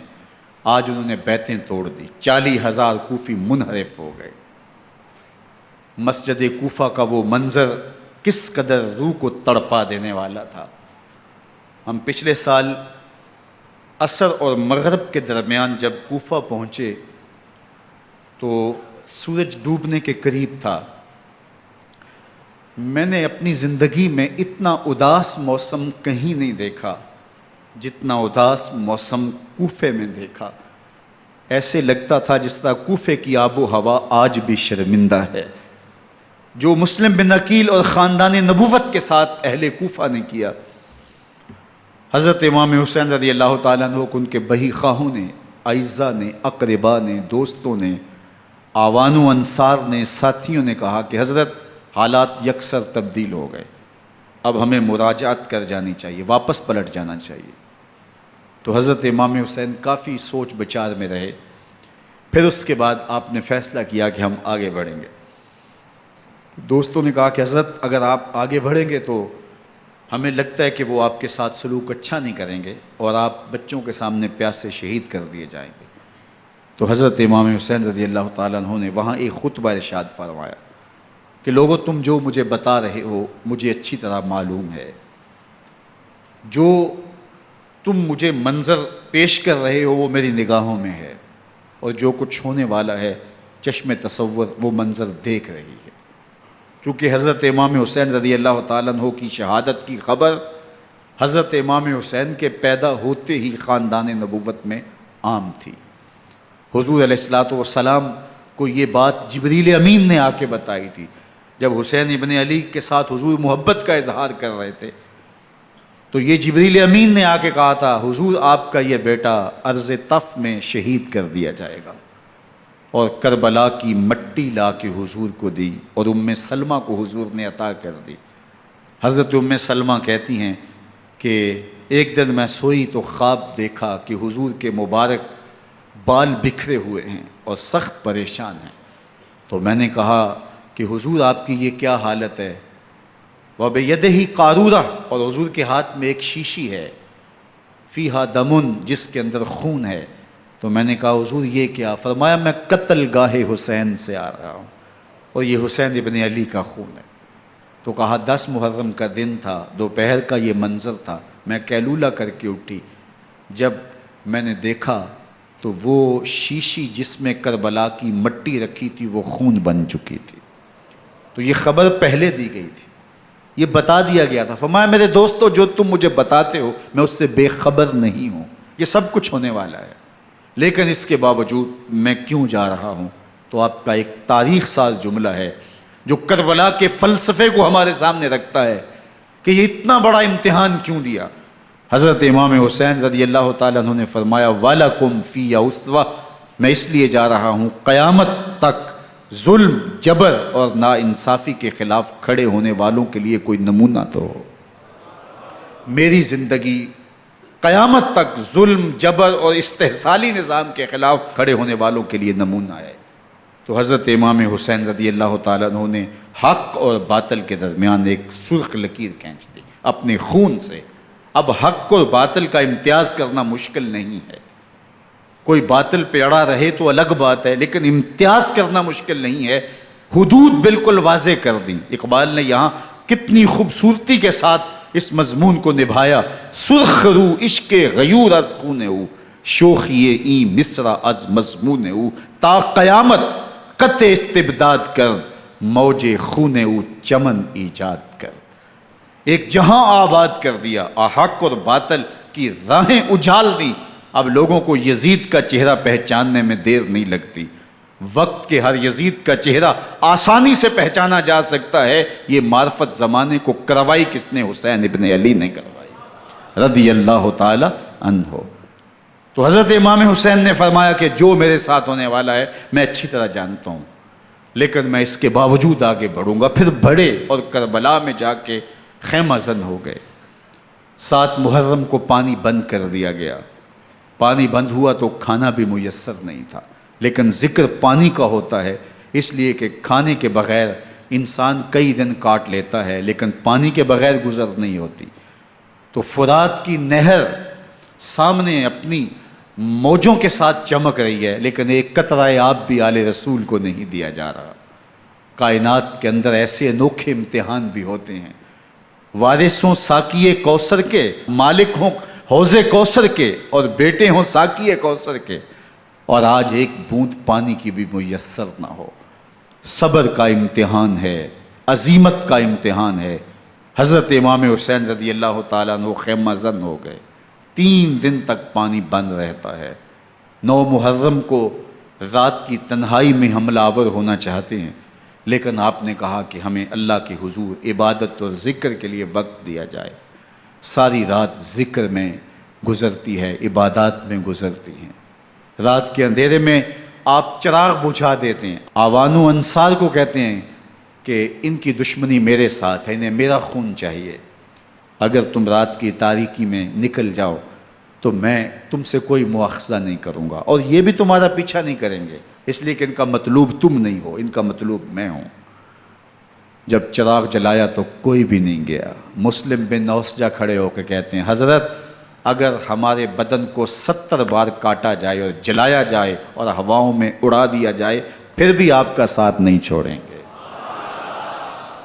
S1: آج انہوں نے بیتیں توڑ دی۔ 40,000 کوفی منحرف ہو گئے۔ مسجد کوفہ کا وہ منظر کس قدر روح کو تڑپا دینے والا تھا۔ ہم پچھلے سال عصر اور مغرب کے درمیان جب کوفہ پہنچے تو سورج ڈوبنے کے قریب تھا۔ میں نے اپنی زندگی میں اتنا اداس موسم کہیں نہیں دیکھا جتنا اداس موسم کوفے میں دیکھا۔ ایسے لگتا تھا جس طرح کوفے کی آب و ہوا آج بھی شرمندہ ہے۔ جو مسلم بن عقیل اور خاندان نبوت کے ساتھ اہل کوفہ نے کیا، حضرت امام حسین رضی اللہ تعالیٰ عنہ کو ان کے بہی خواہوں نے، اعزاء نے، اقربا نے، دوستوں نے، آوان و انصار نے، ساتھیوں نے کہا کہ حضرت حالات یکسر تبدیل ہو گئے، اب ہمیں مراجعت کر جانی چاہیے، واپس پلٹ جانا چاہیے۔ تو حضرت امام حسین کافی سوچ بچار میں رہے، پھر اس کے بعد آپ نے فیصلہ کیا کہ ہم آگے بڑھیں گے۔ دوستوں نے کہا کہ حضرت اگر آپ آگے بڑھیں گے تو ہمیں لگتا ہے کہ وہ آپ کے ساتھ سلوک اچھا نہیں کریں گے اور آپ بچوں کے سامنے پیاس سے شہید کر دیے جائیں گے۔ تو حضرت امام حسین رضی اللہ تعالیٰ عنہ نے وہاں ایک خطبہ ارشاد فرمایا کہ لوگو تم جو مجھے بتا رہے ہو مجھے اچھی طرح معلوم ہے، جو تم مجھے منظر پیش کر رہے ہو وہ میری نگاہوں میں ہے، اور جو کچھ ہونے والا ہے چشم تصور وہ منظر دیکھ رہی ہے۔ چونکہ حضرت امام حسین رضی اللہ تعالیٰ عنہ کی شہادت کی خبر حضرت امام حسین کے پیدا ہوتے ہی خاندان نبوت میں عام تھی۔ حضور علیہ الصلوۃ والسلام کو یہ بات جبریل امین نے آ کے بتائی تھی جب حسین ابن علی کے ساتھ حضور محبت کا اظہار کر رہے تھے، تو یہ جبریل امین نے آ کے کہا تھا حضور آپ کا یہ بیٹا ارض طف میں شہید کر دیا جائے گا، اور کربلا کی مٹی لا کے حضور کو دی اور ام سلمہ کو حضور نے عطا کر دی۔ حضرت ام سلمہ کہتی ہیں کہ ایک دن میں سوئی تو خواب دیکھا کہ حضور کے مبارک بال بکھرے ہوئے ہیں اور سخت پریشان ہیں، تو میں نے کہا کہ حضور آپ کی یہ کیا حالت ہے؟ وَبِيَدِهِ قَارُورَةٌ، اور حضور کے ہاتھ میں ایک شیشی ہے، فِيهَا دَمٌ، جس کے اندر خون ہے۔ تو میں نے کہا حضور یہ کیا؟ فرمایا میں قتل گاہ حسین سے آ رہا ہوں اور یہ حسین ابن علی کا خون ہے۔ تو کہا 10 محرم کا دن تھا، دوپہر کا یہ منظر تھا، میں کیلولہ کر کے اٹھی، جب میں نے دیکھا تو وہ شیشی جس میں کربلا کی مٹی رکھی تھی وہ خون بن چکی تھی۔ تو یہ خبر پہلے دی گئی تھی، یہ بتا دیا گیا تھا۔ فرمایا میرے دوستو جو تم مجھے بتاتے ہو میں اس سے بے خبر نہیں ہوں، یہ سب کچھ ہونے والا ہے، لیکن اس کے باوجود میں کیوں جا رہا ہوں؟ تو آپ کا ایک تاریخ ساز جملہ ہے جو کربلا کے فلسفے کو ہمارے سامنے رکھتا ہے کہ یہ اتنا بڑا امتحان کیوں دیا۔ حضرت امام حسین رضی اللہ تعالیٰ عنہ نے فرمایا وَلَكُمْ فِي أُسْوَةٌ، میں اس لیے جا رہا ہوں قیامت تک ظلم، جبر اور ناانصافی کے خلاف کھڑے ہونے والوں کے لیے کوئی نمونہ تو ہو۔ میری زندگی قیامت تک ظلم، جبر اور استحصالی نظام کے خلاف کھڑے ہونے والوں کے لیے نمونہ ہے۔ تو حضرت امام حسین رضی اللہ تعالیٰ عنہ نے حق اور باطل کے درمیان ایک سرخ لکیر کھینچ دی اپنے خون سے۔ اب حق اور باطل کا امتیاز کرنا مشکل نہیں ہے، کوئی باطل پہ اڑا رہے تو الگ بات ہے، لیکن امتیاز کرنا مشکل نہیں ہے۔ حدود بالکل واضح کر دیں۔ اقبال نے یہاں کتنی خوبصورتی کے ساتھ اس مضمون کو نبھایا۔ سرخ رو عشق غیور از خون او، شوخی این مصرع از مضمون او، تا قیامت قطع استبداد کر، موج خون او چمن ایجاد کر۔ ایک جہاں آباد کر دیا، حق اور باطل کی راہیں اجال دی۔ اب لوگوں کو یزید کا چہرہ پہچاننے میں دیر نہیں لگتی، وقت کے ہر یزید کا چہرہ آسانی سے پہچانا جا سکتا ہے۔ یہ معرفت زمانے کو کروائی کس نے؟ حسین ابن علی نے کروائی رضی اللہ تعالی عنہ۔ تو حضرت امام حسین نے فرمایا کہ جو میرے ساتھ ہونے والا ہے میں اچھی طرح جانتا ہوں، لیکن میں اس کے باوجود آگے بڑھوں گا۔ پھر بڑھے اور کربلا میں جا کے خیمہ زن ہو گئے۔ 7 محرم کو پانی بند کر دیا گیا، پانی بند ہوا تو کھانا بھی میسر نہیں تھا، لیکن ذکر پانی کا ہوتا ہے اس لیے کہ کھانے کے بغیر انسان کئی دن کاٹ لیتا ہے، لیکن پانی کے بغیر گزر نہیں ہوتی۔ تو فرات کی نہر سامنے اپنی موجوں کے ساتھ چمک رہی ہے، لیکن ایک قطرہ آب بھی آل رسول کو نہیں دیا جا رہا۔ کائنات کے اندر ایسے انوکھے امتحان بھی ہوتے ہیں، وارث ہوں ساقی کوثر کے، مالک ہوں حوض کوثر کے، اور بیٹے ہوں ساقی کوثر کے، اور آج ایک بوند پانی کی بھی میسر نہ ہو۔ صبر کا امتحان ہے، عزیمت کا امتحان ہے۔ حضرت امام حسین رضی اللہ تعالیٰ عنہ خیمہ زن ہو گئے، 3 دن تک پانی بند رہتا ہے، 9 محرم کو رات کی تنہائی میں حملہ آور ہونا چاہتے ہیں، لیکن آپ نے کہا کہ ہمیں اللہ کے حضور عبادت اور ذکر کے لیے وقت دیا جائے۔ ساری رات ذکر میں گزرتی ہے، عبادات میں گزرتی ہیں۔ رات کے اندھیرے میں آپ چراغ بجھا دیتے ہیں۔ آوان و انصار کو کہتے ہیں کہ ان کی دشمنی میرے ساتھ ہے، انہیں میرا خون چاہیے، اگر تم رات کی تاریکی میں نکل جاؤ تو میں تم سے کوئی مواخذہ نہیں کروں گا، اور یہ بھی تمہارا پیچھا نہیں کریں گے، اس لیے کہ ان کا مطلوب تم نہیں ہو، ان کا مطلوب میں ہوں۔ جب چراغ جلایا تو کوئی بھی نہیں گیا۔ مسلم بن اوسجہ کھڑے ہو کے کہتے ہیں حضرت اگر ہمارے بدن کو 70 بار کاٹا جائے اور جلایا جائے اور ہواؤں میں اڑا دیا جائے پھر بھی آپ کا ساتھ نہیں چھوڑیں گے۔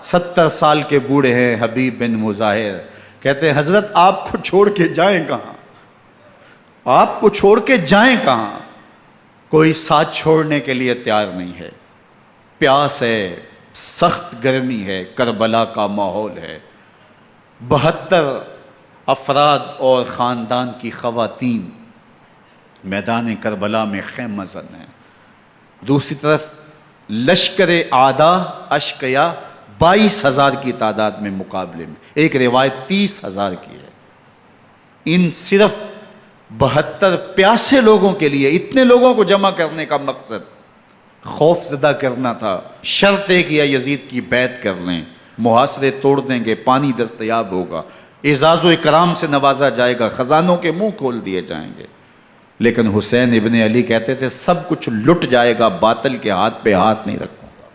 S1: 70 سال کے بوڑھے ہیں حبیب بن مظاہر، کہتے ہیں حضرت آپ کو چھوڑ کے جائیں کہاں، آپ کو چھوڑ کے جائیں کہاں؟ کوئی ساتھ چھوڑنے کے لیے تیار نہیں ہے۔ پیاس ہے، سخت گرمی ہے، کربلا کا ماحول ہے، 72 افراد اور خاندان کی خواتین میدان کربلا میں خیمہ زن ہیں۔ دوسری طرف لشکر اعداء اشقیا 22,000 کی تعداد میں مقابلے میں، ایک روایت 30,000 کی ہے۔ ان صرف 72 پیاسے لوگوں کے لیے اتنے لوگوں کو جمع کرنے کا مقصد خوف زدہ کرنا تھا۔ شرط ہے کہ یزید کی بیعت کر لیں، محاصرے توڑ دیں گے، پانی دستیاب ہوگا، اعزاز و اکرام سے نوازا جائے گا، خزانوں کے منہ کھول دیے جائیں گے۔ لیکن حسین ابن علی کہتے تھے سب کچھ لٹ جائے گا، باطل کے ہاتھ پہ ہاتھ نہیں رکھوں گا۔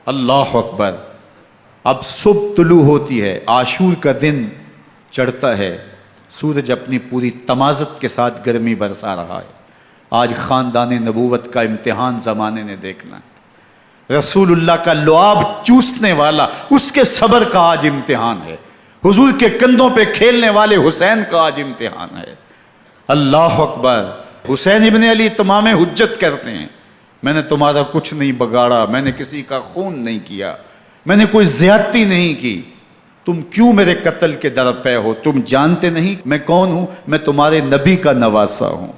S1: اللہ اکبر۔ اب صبح طلوع ہوتی ہے، عاشور کا دن چڑھتا ہے، سورج اپنی پوری تمازت کے ساتھ گرمی برسا رہا ہے۔ آج خاندان نبوت کا امتحان زمانے نے دیکھنا ہے۔ رسول اللہ کا لعاب چوسنے والا اس کے صبر کا آج امتحان ہے۔ حضور کے کندھوں پہ کھیلنے والے حسین کا آج امتحان ہے۔ اللہ اکبر۔ حسین ابن علی تمام حجت کرتے ہیں میں نے تمہارا کچھ نہیں بگاڑا، میں نے کسی کا خون نہیں کیا، میں نے کوئی زیادتی نہیں کی، تم کیوں میرے قتل کے در پہ ہو؟ تم جانتے نہیں میں کون ہوں؟ میں تمہارے نبی کا نواسا ہوں،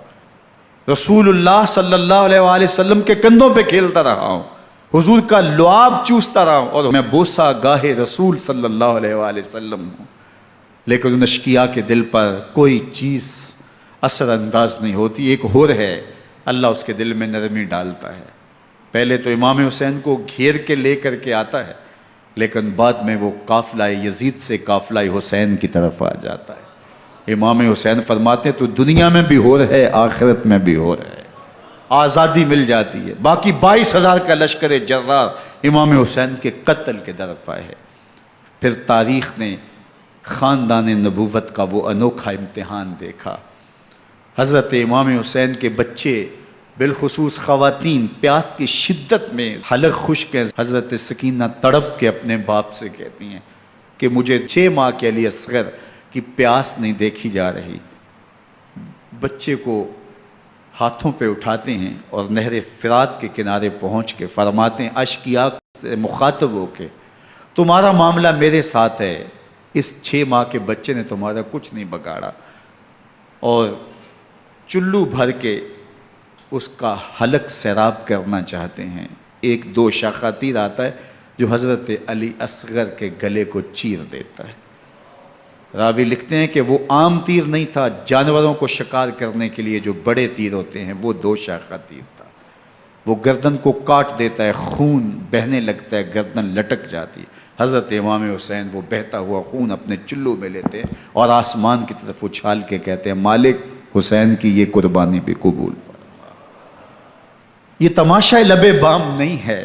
S1: رسول اللہ صلی اللہ علیہ وآلہ وسلم کے کندھوں پہ کھیلتا رہا ہوں، حضور کا لعاب چوستا رہا ہوں، اور میں بوسہ گاہ رسول صلی اللہ علیہ وآلہ وسلم ہوں۔ لیکن ان اشقیاء کے دل پر کوئی چیز اثر انداز نہیں ہوتی۔ ایک ہور ہے، اللہ اس کے دل میں نرمی ڈالتا ہے۔ پہلے تو امام حسین کو گھیر کے لے کر کے آتا ہے، لیکن بعد میں وہ قافلہ یزید سے قافلہ حسین کی طرف آ جاتا ہے۔ امام حسین فرماتے ہیں تو دنیا میں بھی ہور ہے، آخرت میں بھی ہور ہے، آزادی مل جاتی ہے۔ باقی 22,000 کا لشکر جرار امام حسین کے قتل کے در پہ ہے۔ پھر تاریخ نے خاندان نبوت کا وہ انوکھا امتحان دیکھا۔ حضرت امام حسین کے بچے بالخصوص خواتین پیاس کی شدت میں حلق خشک ہیں۔ حضرت سکینہ تڑپ کے اپنے باپ سے کہتی ہیں کہ مجھے 6 ماہ کے علی اصغر کی پیاس نہیں دیکھی جا رہی۔ بچے کو ہاتھوں پہ اٹھاتے ہیں اور نہر فرات کے کنارے پہنچ کے فرماتے ہیں اشقیاء سے مخاطب ہو کے تمہارا معاملہ میرے ساتھ ہے، اس 6 ماہ کے بچے نے تمہارا کچھ نہیں بگاڑا، اور چلو بھر کے اس کا حلق سیراب کرنا چاہتے ہیں۔ ایک 2 شاخہ تیر آتا ہے جو حضرت علی اصغر کے گلے کو چیر دیتا ہے۔ راوی لکھتے ہیں کہ وہ عام تیر نہیں تھا، جانوروں کو شکار کرنے کے لیے جو بڑے تیر ہوتے ہیں وہ 2 شاخہ تیر تھا۔ وہ گردن کو کاٹ دیتا ہے، خون بہنے لگتا ہے، گردن لٹک جاتی ہے۔ حضرت امام حسین وہ بہتا ہوا خون اپنے چلو میں لیتے ہیں اور آسمان کی طرف اچھال کے کہتے ہیں مالک حسین کی یہ قربانی بھی قبول فرما۔ یہ تماشا لب بام نہیں ہے۔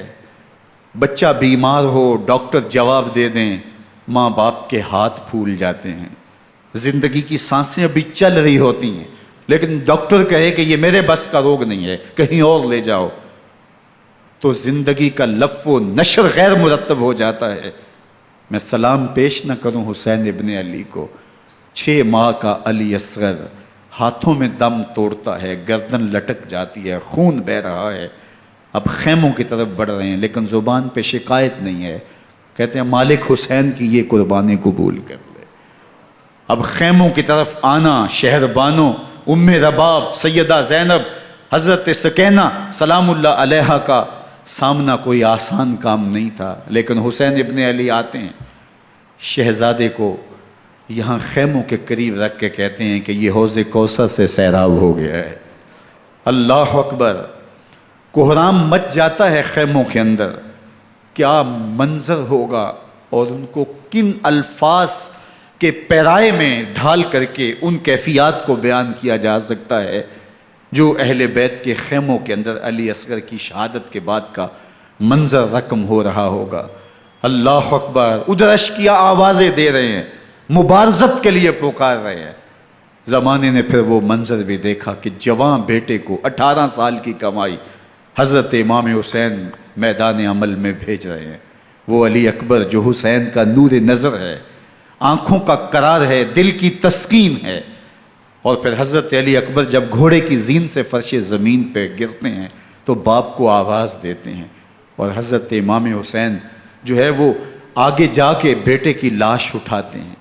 S1: بچہ بیمار ہو، ڈاکٹر جواب دے دیں، ماں باپ کے ہاتھ پھول جاتے ہیں۔ زندگی کی سانسیں ابھی چل رہی ہوتی ہیں، لیکن ڈاکٹر کہے کہ یہ میرے بس کا روگ نہیں ہے، کہیں اور لے جاؤ، تو زندگی کا لف و نشر غیر مرتب ہو جاتا ہے۔ میں سلام پیش نہ کروں حسین ابن علی کو، 6 ماہ کا علی اصغر ہاتھوں میں دم توڑتا ہے، گردن لٹک جاتی ہے، خون بہہ رہا ہے۔ اب خیموں کی طرف بڑھ رہے ہیں لیکن زبان پہ شکایت نہیں ہے، کہتے ہیں مالک حسین کی یہ قربانی قبول کر لے۔ اب خیموں کی طرف آنا، شہر بانوں ام رباب سیدہ زینب حضرت سکینہ سلام اللہ علیہا کا سامنا کوئی آسان کام نہیں تھا، لیکن حسین ابن علی آتے ہیں، شہزادے کو یہاں خیموں کے قریب رکھ کے کہتے ہیں کہ یہ حوض کوثر سے سیراب ہو گیا ہے۔ اللہ اکبر، کوہرام مچ جاتا ہے خیموں کے اندر، کیا منظر ہوگا اور ان کو کن الفاظ کے پیرائے میں ڈھال کر کے ان کیفیات کو بیان کیا جا سکتا ہے جو اہل بیت کے خیموں کے اندر علی اصغر کی شہادت کے بعد کا منظر رقم ہو رہا ہوگا۔ اللہ اکبر، ادھر اشکیا آوازیں دے رہے ہیں، مبارزت کے لیے پکار رہے ہیں۔ زمانے نے پھر وہ منظر بھی دیکھا کہ جوان بیٹے کو 18 سال کی کمائی حضرت امام حسین میدان عمل میں بھیج رہے ہیں۔ وہ علی اکبر جو حسین کا نور نظر ہے، آنکھوں کا قرار ہے، دل کی تسکین ہے۔ اور پھر حضرت علی اکبر جب گھوڑے کی زین سے فرش زمین پہ گرتے ہیں تو باپ کو آواز دیتے ہیں، اور حضرت امام حسین جو ہے وہ آگے جا کے بیٹے کی لاش اٹھاتے ہیں۔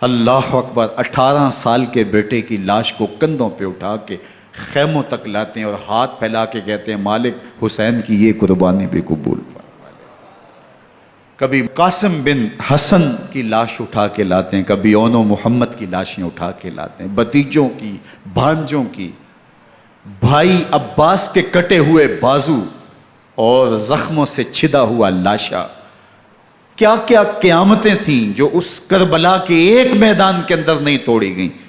S1: اللہ اکبر، 18 سال کے بیٹے کی لاش کو کندھوں پہ اٹھا کے خیموں تک لاتے ہیں اور ہاتھ پھیلا کے کہتے ہیں مالک حسین کی یہ قربانی بھی قبول فرما۔ کبھی قاسم بن حسن کی لاش اٹھا کے لاتے ہیں، کبھی اون و محمد کی لاشیں اٹھا کے لاتے ہیں، بھتیجوں کی، بھانجوں کی، بھائی عباس کے کٹے ہوئے بازو اور زخموں سے چھدا ہوا لاشا۔ کیا کیا قیامتیں تھیں جو اس کربلا کے ایک میدان کے اندر نہیں توڑی گئیں۔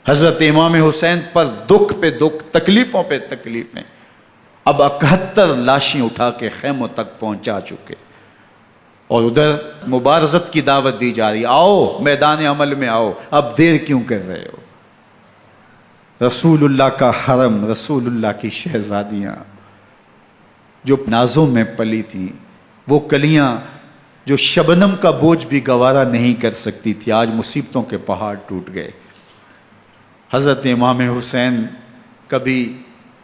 S1: حضرت امام حسین پر دکھ پہ دکھ، تکلیفوں پہ تکلیفیں۔ اب 71 لاشیں اٹھا کے خیموں تک پہنچا چکے، اور ادھر مبارزت کی دعوت دی جا رہی، آؤ میدان عمل میں آؤ، اب دیر کیوں کر رہے ہو۔ رسول اللہ کا حرم، رسول اللہ کی شہزادیاں جو نازوں میں پلی تھیں، وہ کلیاں جو شبنم کا بوجھ بھی گوارا نہیں کر سکتی تھی، آج مصیبتوں کے پہاڑ ٹوٹ گئے۔ حضرت امام حسین کبھی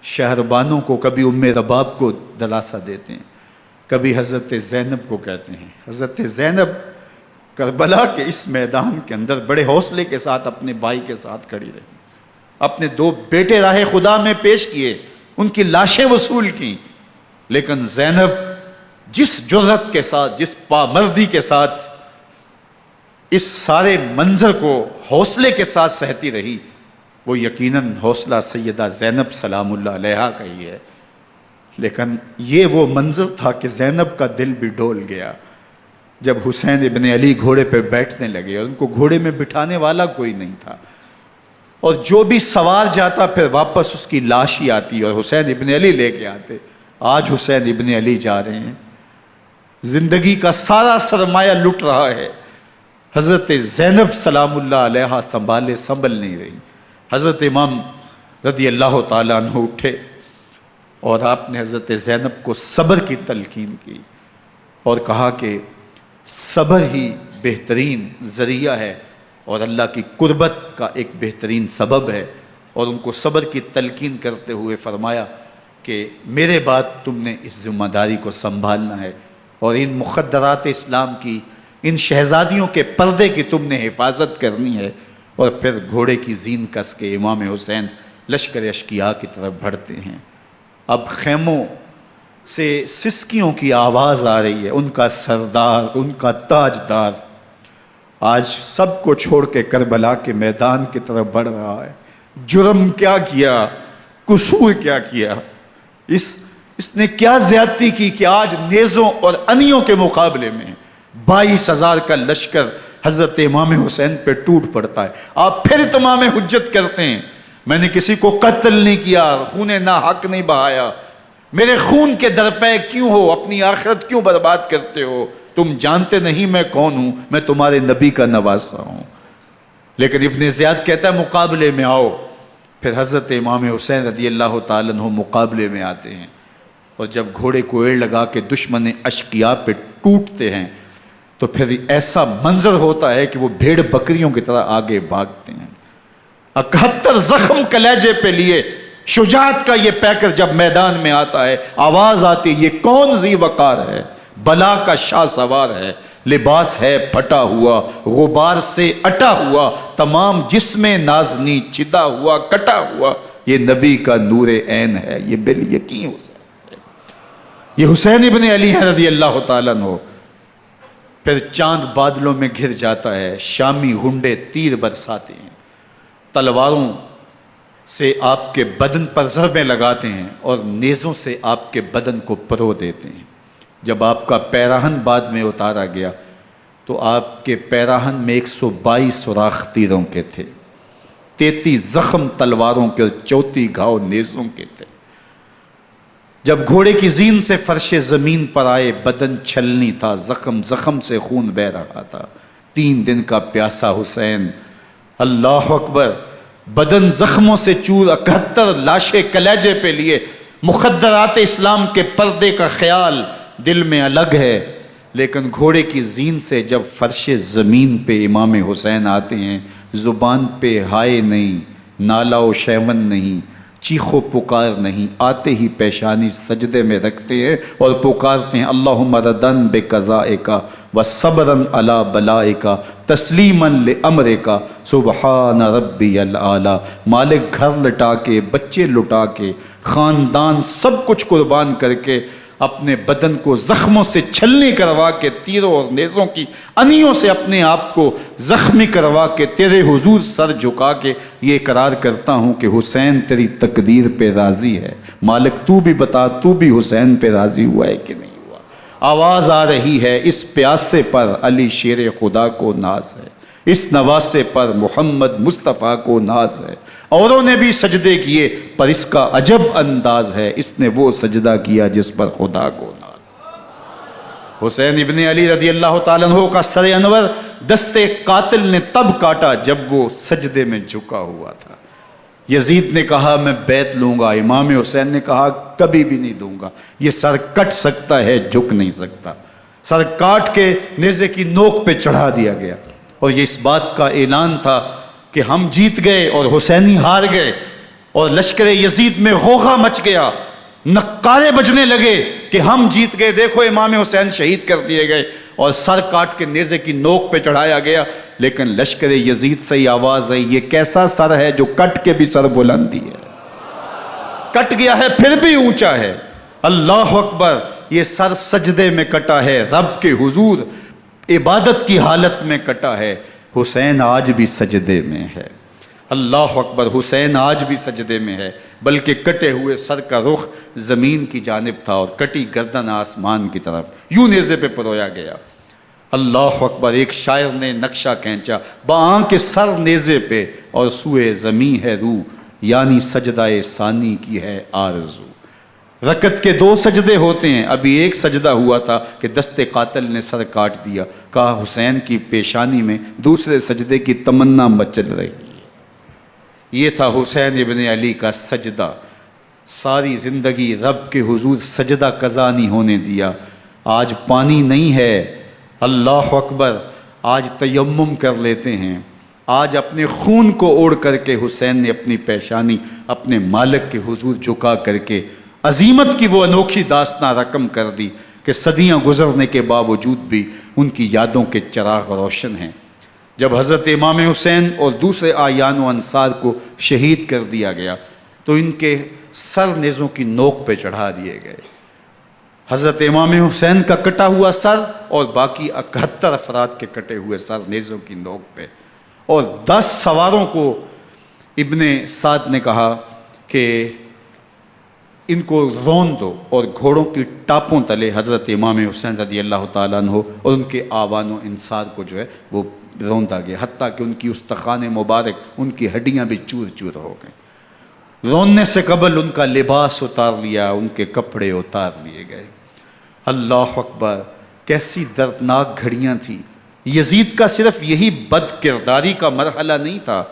S1: شہربانوں کو، کبھی ام رباب کو دلاسا دیتے ہیں، کبھی حضرت زینب کو کہتے ہیں۔ حضرت زینب کربلا کے اس میدان کے اندر بڑے حوصلے کے ساتھ اپنے بھائی کے ساتھ کھڑی رہی، اپنے 2 بیٹے راہ خدا میں پیش کیے، ان کی لاشیں وصول کیں، لیکن زینب جس جرأت کے ساتھ، جس پامردی کے ساتھ اس سارے منظر کو حوصلے کے ساتھ سہتی رہی، وہ یقیناً حوصلہ سیدہ زینب سلام اللہ علیہا کا ہی ہے۔ لیکن یہ وہ منظر تھا کہ زینب کا دل بھی ڈول گیا جب حسین ابن علی گھوڑے پہ بیٹھنے لگے اور ان کو گھوڑے میں بٹھانے والا کوئی نہیں تھا، اور جو بھی سوار جاتا پھر واپس اس کی لاش ہی آتی اور حسین ابن علی لے کے آتے۔ آج حسین ابن علی جا رہے ہیں، زندگی کا سارا سرمایہ لٹ رہا ہے، حضرت زینب سلام اللہ علیہا سنبھل نہیں رہی۔ حضرت امام رضی اللہ تعالیٰ عنہ اٹھے اور آپ نے حضرت زینب کو صبر کی تلقین کی اور کہا کہ صبر ہی بہترین ذریعہ ہے اور اللہ کی قربت کا ایک بہترین سبب ہے، اور ان کو صبر کی تلقین کرتے ہوئے فرمایا کہ میرے بعد تم نے اس ذمہ داری کو سنبھالنا ہے اور ان مخدرات اسلام کی، ان شہزادیوں کے پردے کی تم نے حفاظت کرنی ہے۔ اور پھر گھوڑے کی زین کس کے امام حسین لشکر اشکیا کی طرف بڑھتے ہیں۔ اب خیموں سے سسکیوں کی آواز آ رہی ہے، ان کا سردار، ان کا تاجدار آج سب کو چھوڑ کے کربلا کے میدان کی طرف بڑھ رہا ہے۔ جرم کیا کیا، قصور کیا کیا، اس نے کیا زیادتی کی کہ آج نیزوں اور انیوں کے مقابلے میں 22,000 کا لشکر حضرت امام حسین پہ ٹوٹ پڑتا ہے۔ آپ پھر اتمام حجت کرتے ہیں، میں نے کسی کو قتل نہیں کیا، خون ناحق نہیں بہایا، میرے خون کے درپے کیوں ہو، اپنی آخرت کیوں برباد کرتے ہو، تم جانتے نہیں میں کون ہوں، میں تمہارے نبی کا نواسا ہوں۔ لیکن ابن زیاد کہتا ہے مقابلے میں آؤ۔ پھر حضرت امام حسین رضی اللہ تعالیٰ عنہ مقابلے میں آتے ہیں، اور جب گھوڑے کو ایڑ لگا کے دشمن اشقیاء پہ ٹوٹتے ہیں تو پھر ایسا منظر ہوتا ہے کہ وہ بھیڑ بکریوں کی طرح آگے بھاگتے ہیں۔ 71 زخم کلیجے پہ لیے شجاعت کا یہ پیکر جب میدان میں آتا ہے، آواز آتی ہے یہ کون ذی وقار ہے، بلا کا شاہ سوار ہے، لباس ہے پھٹا ہوا غبار سے اٹا ہوا، تمام جسم نازنی چھدا ہوا کٹا ہوا، یہ نبی کا نور عین ہے، یہ بالیقین حسین ہے، یہ حسین ابن علی ہے رضی اللہ تعالیٰ عنہ۔ پھر چاند بادلوں میں گھر جاتا ہے، شامی غنڈے تیر برساتے ہیں، تلواروں سے آپ کے بدن پر ضربیں لگاتے ہیں اور نیزوں سے آپ کے بدن کو پرو دیتے ہیں۔ جب آپ کا پیراہن بعد میں اتارا گیا تو آپ کے پیراہن میں 122 سوراخ تیروں کے تھے، 33 زخم تلواروں کے اور 34 گھاؤ نیزوں کے تھے۔ جب گھوڑے کی زین سے فرش زمین پر آئے، بدن چھلنی تھا، زخم زخم سے خون بہ رہا تھا، 3 دن کا پیاسا حسین، اللہ اکبر، بدن زخموں سے چور، 71 لاشیں کلیجے پہ لیے، مخدرات اسلام کے پردے کا خیال دل میں الگ ہے، لیکن گھوڑے کی زین سے جب فرش زمین پہ امام حسین آتے ہیں، زبان پہ ہائے نہیں، نالا و شیون نہیں، چیخ و پکار نہیں، آتے ہی پیشانی سجدے میں رکھتے ہیں اور پکارتے ہیں اللہم ردن بقضائک وصبرن علی بلائک تسلیمن لامرک سبحان ربی العالی۔ مالک گھر لٹا کے، بچے لٹا کے، خاندان سب کچھ قربان کر کے، اپنے بدن کو زخموں سے چھلنی کروا کے، تیروں اور نیزوں کی انیوں سے اپنے آپ کو زخمی کروا کے، تیرے حضور سر جھکا کے یہ اقرار کرتا ہوں کہ حسین تیری تقدیر پہ راضی ہے، مالک تو بھی بتا، تو بھی حسین پہ راضی ہوا ہے کہ نہیں ہوا؟ آواز آ رہی ہے، اس پیاسے پر علی شیر خدا کو ناز ہے، اس نواسے پر محمد مصطفیٰ کو ناز ہے، اوروں نے بھی سجدے کیے پر اس کا عجب انداز ہے، اس نے وہ سجدہ کیا جس پر خدا کو ناز۔ حسین ابن علی رضی اللہ تعالیٰ عنہ کا سر انور دستے قاتل نے تب کاٹا جب وہ سجدے میں جھکا ہوا تھا۔ یزید نے کہا میں بیعت لوں گا، امام حسین نے کہا کبھی بھی نہیں دوں گا، یہ سر کٹ سکتا ہے جھک نہیں سکتا۔ سر کاٹ کے نیزے کی نوک پہ چڑھا دیا گیا اور یہ اس بات کا اعلان تھا کہ ہم جیت گئے اور حسینی ہار گئے، اور لشکر یزید میں غوغا مچ گیا، نقارے بجنے لگے کہ ہم جیت گئے، دیکھو امام حسین شہید کر دیے گئے، اور سر کاٹ کے نیزے کی نوک پہ چڑھایا گیا۔ لیکن لشکر یزید سے ہی آواز آئی یہ کیسا سر ہے جو کٹ کے بھی سر بلندی ہے، کٹ گیا ہے پھر بھی اونچا ہے، اللہ اکبر، یہ سر سجدے میں کٹا ہے، رب کے حضور عبادت کی حالت میں کٹا ہے، حسین آج بھی سجدے میں ہے، اللہ اکبر، حسین آج بھی سجدے میں ہے، بلکہ کٹے ہوئے سر کا رخ زمین کی جانب تھا اور کٹی گردن آسمان کی طرف، یوں نیزے پہ پرویا گیا، اللہ اکبر۔ ایک شاعر نے نقشہ کھینچا، بآنکھ سر نیزے پہ اور سوئے زمین ہے روح، یعنی سجدہ ثانی کی ہے آرزو۔ رکعت کے 2 سجدے ہوتے ہیں، ابھی ایک سجدہ ہوا تھا کہ دست قاتل نے سر کاٹ دیا، کہا حسین کی پیشانی میں دوسرے سجدے کی تمنا مچل رہی ہے۔ یہ تھا حسین ابن علی کا سجدہ، ساری زندگی رب کے حضور سجدہ قضا نہیں ہونے دیا۔ آج پانی نہیں ہے، اللہ اکبر، آج تیمم کر لیتے ہیں، آج اپنے خون کو اوڑھ کر کے حسین نے اپنی پیشانی اپنے مالک کے حضور جھکا کر کے عظیمت کی وہ انوکھی داستان رقم کر دی کہ صدیاں گزرنے کے باوجود بھی ان کی یادوں کے چراغ روشن ہیں۔ جب حضرت امام حسین اور دوسرے اعیان و انصار کو شہید کر دیا گیا تو ان کے سر نیزوں کی نوک پہ چڑھا دیے گئے، حضرت امام حسین کا کٹا ہوا سر اور باقی 71 افراد کے کٹے ہوئے سر نیزوں کی نوک پہ، اور 10 سواروں کو ابن سعد نے کہا کہ ان کو رون دو، اور گھوڑوں کی ٹاپوں تلے حضرت امام حسین رضی اللہ تعالیٰ عنہ اور ان کے آوان و انصار کو جو ہے وہ روندا گیا، حتیٰ کہ ان کی استخوان مبارک، ان کی ہڈیاں بھی چور چور ہو گئیں۔ روننے سے قبل ان کا لباس اتار لیا، ان کے کپڑے اتار لیے گئے، اللہ اکبر، کیسی دردناک گھڑیاں تھیں۔ یزید کا صرف یہی بد کرداری کا مرحلہ نہیں تھا،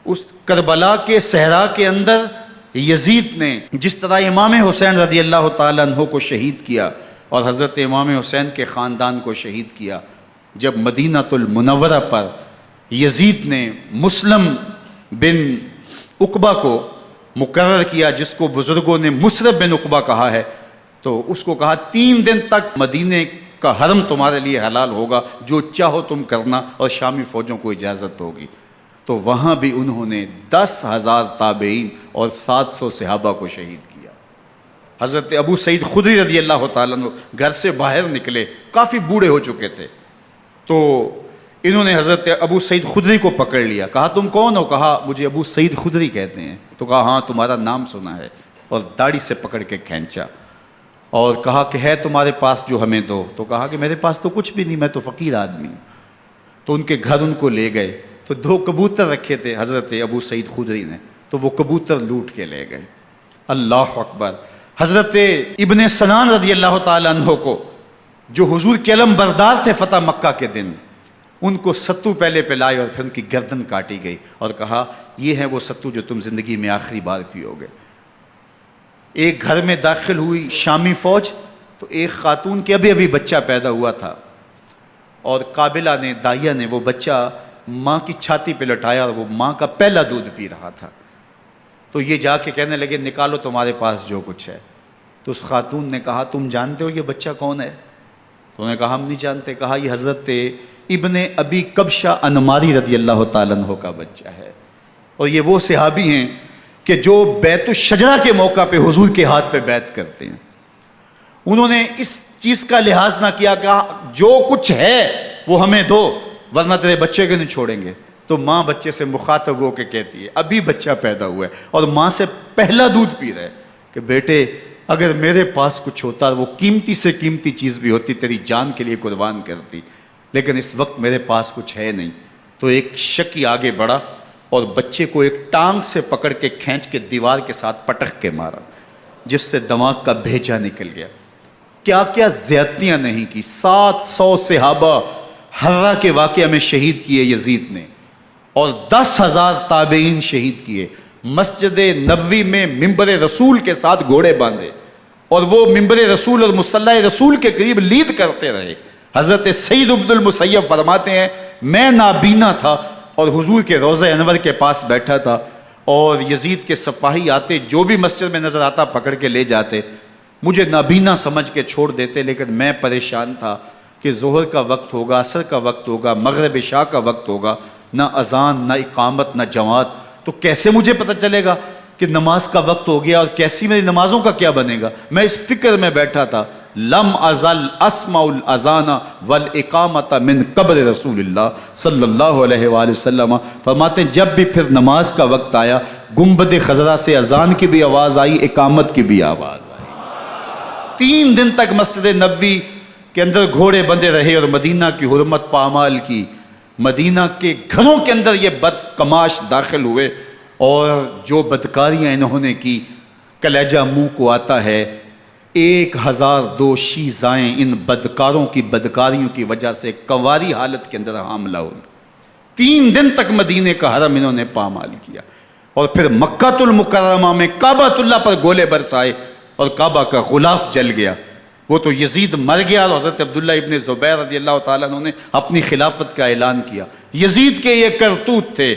S1: اس کربلا کے صحرا کے اندر یزید نے جس طرح امام حسین رضی اللہ تعالیٰ عنہ کو شہید کیا اور حضرت امام حسین کے خاندان کو شہید کیا، جب مدینہ المنورہ پر یزید نے مسلم بن عقبہ کو مقرر کیا، جس کو بزرگوں نے مصرب بن عقبہ کہا ہے، تو اس کو کہا 3 دن تک مدینے کا حرم تمہارے لیے حلال ہوگا، جو چاہو تم کرنا، اور شامی فوجوں کو اجازت ہوگی۔ تو وہاں بھی انہوں نے 10,000 تابعین اور 700 صحابہ کو شہید کیا۔ حضرت ابو سعید خدری رضی اللہ تعالیٰ عنہ گھر سے باہر نکلے، کافی بوڑھے ہو چکے تھے، تو انہوں نے حضرت ابو سعید خدری کو پکڑ لیا، کہا تم کون ہو؟ کہا مجھے ابو سعید خدری کہتے ہیں۔ تو کہا ہاں تمہارا نام سنا ہے، اور داڑھی سے پکڑ کے کھینچا اور کہا کہ ہے تمہارے پاس جو ہمیں دو؟ تو کہا کہ میرے پاس تو کچھ بھی نہیں، میں تو فقیر آدمی ہوں۔ تو ان کے گھر ان کو لے گئے، تو 2 کبوتر رکھے تھے حضرت ابو سعید خدری نے، تو وہ کبوتر لوٹ کے لے گئے۔ اللہ اکبر۔ حضرت ابن سنان رضی اللہ تعالیٰ عنہ کو، جو حضور کے علم بردار تھے فتح مکہ کے دن، ان کو ستو پہلے پلائے اور پھر ان کی گردن کاٹی گئی، اور کہا یہ ہے وہ ستو جو تم زندگی میں آخری بار پیو گے۔ ایک گھر میں داخل ہوئی شامی فوج، تو ایک خاتون کے ابھی بچہ پیدا ہوا تھا، اور قابلہ نے، دائیا نے، وہ بچہ ماں کی چھاتی پہ لٹایا، اور وہ ماں کا پہلا دودھ پی رہا تھا۔ تو یہ جا کے کہنے لگے نکالو تمہارے پاس جو کچھ ہے۔ تو اس خاتون نے کہا تم جانتے ہو یہ بچہ کون ہے؟ تو انہوں نے کہا ہم نہیں جانتے۔ کہا یہ حضرت ابن ابی کبشہ انماری رضی اللہ تعالیٰ عنہ کا بچہ ہے، اور یہ وہ صحابی ہیں کہ جو بیت الشجرہ کے موقع پہ حضور کے ہاتھ پہ بیعت کرتے ہیں۔ انہوں نے اس چیز کا لحاظ نہ کیا کہ جو کچھ ہے وہ ہمیں دو، ورنہ تیرے بچے کو نہیں چھوڑیں گے۔ تو ماں بچے سے مخاطب ہو کے کہتی ہے، ابھی بچہ پیدا ہوا ہے اور ماں سے پہلا دودھ پی رہا ہے، کہ بیٹے اگر میرے پاس کچھ ہوتا، وہ قیمتی سے قیمتی چیز بھی ہوتی، تیری جان کے لیے قربان کرتی، لیکن اس وقت میرے پاس کچھ ہے نہیں۔ تو ایک شکی آگے بڑھا اور بچے کو ایک ٹانگ سے پکڑ کے کھینچ کے دیوار کے ساتھ پٹک کے مارا، جس سے دماغ کا بھیجا نکل گیا۔ کیا کیا زیادتیاں نہیں کی۔ 700 صحابہ حرہ کے واقعہ میں شہید کیے یزید نے، اور 10,000 تابعین شہید کیے۔ مسجد نبوی میں ممبر رسول کے ساتھ گھوڑے باندھے، اور وہ ممبر رسول اور مصلی رسول کے قریب لید کرتے رہے۔ حضرت سعید بن المسیب فرماتے ہیں میں نابینا تھا اور حضور کے روضہ انور کے پاس بیٹھا تھا، اور یزید کے سپاہی آتے، جو بھی مسجد میں نظر آتا پکڑ کے لے جاتے، مجھے نابینا سمجھ کے چھوڑ دیتے، لیکن میں پریشان تھا کہ ظہر کا وقت ہوگا، عصر کا وقت ہوگا، مغرب عشاء کا وقت ہوگا، نہ اذان، نہ اقامت، نہ جماعت، تو کیسے مجھے پتہ چلے گا کہ نماز کا وقت ہو گیا، اور کیسی میری نمازوں کا کیا بنے گا؟ میں اس فکر میں بیٹھا تھا۔ لم ازل اسمع الاذان والاقامت من قبر رسول اللہ صلی اللہ علیہ وآلہ وسلم۔ فرماتے ہیں جب بھی پھر نماز کا وقت آیا، گنبد خضرا سے اذان کی بھی آواز آئی، اقامت کی بھی آواز آئی۔ 3 دن تک مسجد نبوی کے اندر گھوڑے بندے رہے، اور مدینہ کی حرمت پامال کی۔ مدینہ کے گھروں کے اندر یہ بدکماش داخل ہوئے، اور جو بدکاریاں انہوں نے کی، کلیجہ منہ کو آتا ہے۔ 1002 شیزائیں ان بدکاروں کی بدکاریوں کی وجہ سے کنواری حالت کے اندر حاملہ ہوئی۔ 3 دن تک مدینے کا حرم انہوں نے پامال کیا، اور پھر مکہ المکرمہ میں کعبۃ اللہ پر گولے برسائے، اور کعبہ کا غلاف جل گیا۔ وہ تو یزید مر گیا، اور حضرت عبداللہ ابن زبیر رضی اللہ تعالیٰ عنہ نے اپنی خلافت کا اعلان کیا۔ یزید کے یہ کرتوت تھے،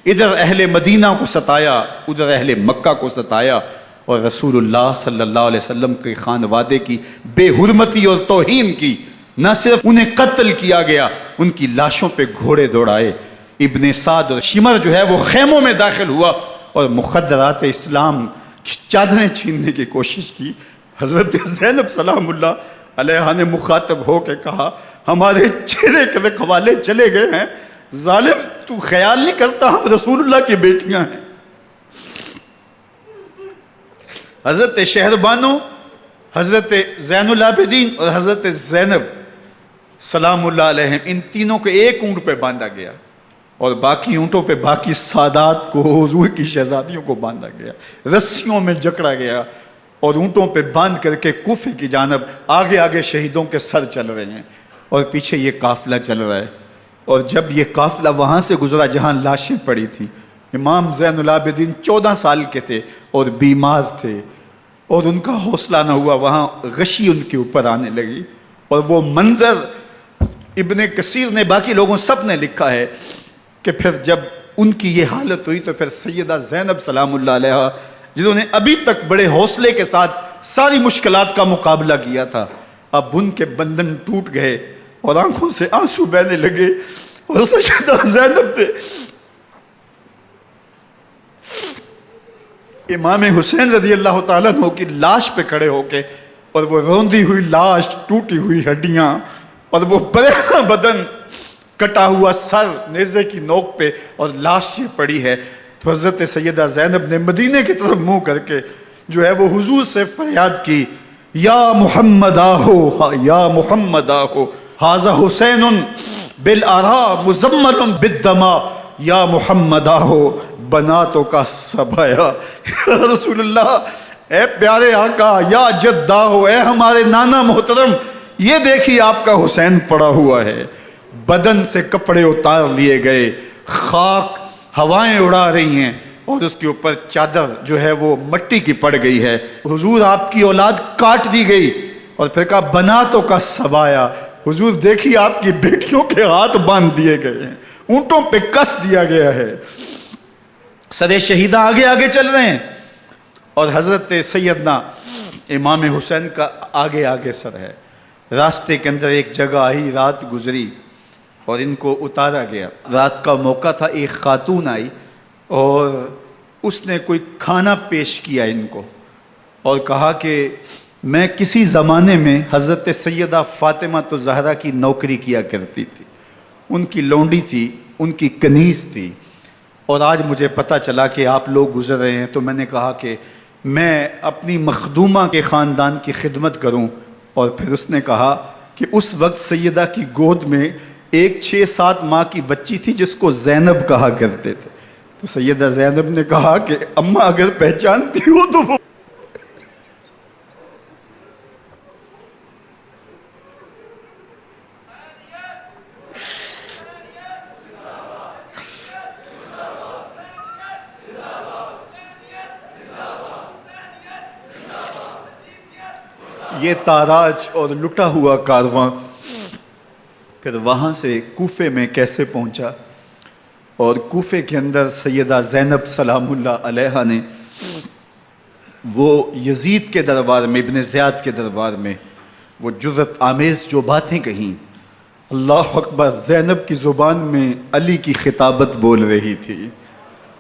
S1: ادھر اہل مدینہ کو ستایا، ادھر اہل مکہ کو ستایا، اور رسول اللہ صلی اللہ علیہ وسلم کے خانوادے کی بے حرمتی اور توہین کی۔ نہ صرف انہیں قتل کیا گیا، ان کی لاشوں پہ گھوڑے دوڑائے۔ ابن سعد اور شمر جو ہے وہ خیموں میں داخل ہوا، اور مخدرات اسلام کی چادریں چھیننے کی کوشش کی۔ حضرت زینب سلام اللہ علیہ نے مخاطب ہو کے کہا ہمارے چہرے کے رکھوالے چلے گئے ہیں، ظالم تو خیال نہیں کرتا ہم رسول اللہ کی بیٹیاں ہیں۔ حضرت شہربانو، حضرت زین العابدین اور حضرت زینب سلام اللہ علیہ، ان تینوں کو ایک اونٹ پہ باندھا گیا، اور باقی اونٹوں پہ باقی سادات کو، حضور کی شہزادیوں کو باندھا گیا، رسیوں میں جکڑا گیا، اور اونٹوں پہ باندھ کر کے کوفے کی جانب آگے آگے شہیدوں کے سر چل رہے ہیں، اور پیچھے یہ قافلہ چل رہا ہے۔ اور جب یہ قافلہ وہاں سے گزرا جہاں لاشیں پڑی تھیں، امام زین العابدین 14 سال کے تھے اور بیمار تھے، اور ان کا حوصلہ نہ ہوا، وہاں غشی ان کے اوپر آنے لگی، اور وہ منظر ابن کثیر نے، باقی لوگوں سب نے لکھا ہے کہ پھر جب ان کی یہ حالت ہوئی تو پھر سیدہ زینب سلام اللہ علیہ، جنہوں نے ابھی تک بڑے حوصلے کے ساتھ ساری مشکلات کا مقابلہ کیا تھا، اب ان کے بندھن ٹوٹ گئے اور آنکھوں سے آنسو بہنے لگے، اور سیدہ زینب نے امام حسین رضی اللہ تعالیٰ عنہ کی لاش پہ کھڑے ہو کے، اور وہ روندی ہوئی لاش، ٹوٹی ہوئی ہڈیاں، اور وہ برینا بدن، کٹا ہوا سر نیزے کی نوک پہ، اور لاش یہ پڑی ہے، تو حضرت سیدہ زینب نے مدینے کی طرف منہ کر کے جو ہے وہ حضور سے فریاد کی، یا محمد آہو، یا محمد آہو، ھذا حسین بالآراء مزمل بالدماء، یا محمد آہو بناتوں کا سبایا۔ یا رسول اللہ، اے پیارے آقا، یا جد آہو، اے ہمارے نانا محترم، یہ دیکھیے آپ کا حسین پڑا ہوا ہے، بدن سے کپڑے اتار لیے گئے، خاک ہوائیں اڑا رہی ہیں، اور اس کے اوپر چادر جو ہے وہ مٹی کی پڑ گئی ہے۔ حضور آپ کی اولاد کاٹ دی گئی، اور پھر کہا بناتوں کا سبایا، حضور دیکھیے آپ کی بیٹیوں کے ہاتھ باندھ دیے گئے ہیں، اونٹوں پہ کس دیا گیا ہے، سر شہیدہ آگے آگے چل رہے ہیں، اور حضرت سیدنا امام حسین کا آگے آگے سر ہے۔ راستے کے اندر ایک جگہ آئی، رات گزری اور ان کو اتارا گیا۔ رات کا موقع تھا، ایک خاتون آئی اور اس نے کوئی کھانا پیش کیا ان کو، اور کہا کہ میں کسی زمانے میں حضرت سیدہ فاطمہ تو زہرا کی نوکری کیا کرتی تھی، ان کی لونڈی تھی، ان کی کنیز تھی، اور آج مجھے پتہ چلا کہ آپ لوگ گزر رہے ہیں، تو میں نے کہا کہ میں اپنی مخدومہ کے خاندان کی خدمت کروں۔ اور پھر اس نے کہا کہ اس وقت سیدہ کی گود میں ایک 6-7 ماہ کی بچی تھی جس کو زینب کہا کرتے تھے، تو سیدہ زینب نے کہا کہ اماں اگر پہچانتی ہو تو وہ یہ تاراج اور لٹا ہوا کارواں پھر وہاں سے کوفے میں کیسے پہنچا، اور کوفے کے اندر سیدہ زینب سلام اللہ علیہا نے وہ یزید کے دربار میں، ابن زیاد کے دربار میں وہ جرأت آمیز جو باتیں کہیں، اللہ اکبر، زینب کی زبان میں علی کی خطابت بول رہی تھی،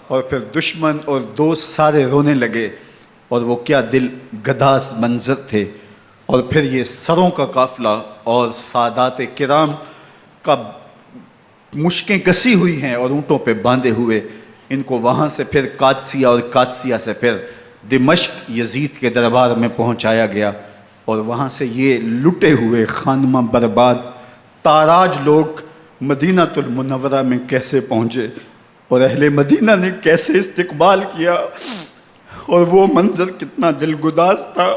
S1: اور پھر دشمن اور دوست سارے رونے لگے، اور وہ کیا دل گداز منظر تھے۔ اور پھر یہ سروں کا قافلہ اور سادات کرام کا مشکیں کسی ہوئی ہیں اور اونٹوں پہ باندھے ہوئے، ان کو وہاں سے پھر قادسیہ اور قادسیہ سے پھر دمشق یزید کے دربار میں پہنچایا گیا، اور وہاں سے یہ لٹے ہوئے خانمہ برباد تاراج لوگ مدینہ المنورہ میں کیسے پہنچے، اور اہل مدینہ نے کیسے استقبال کیا، اور وہ منظر کتنا دلگداز تھا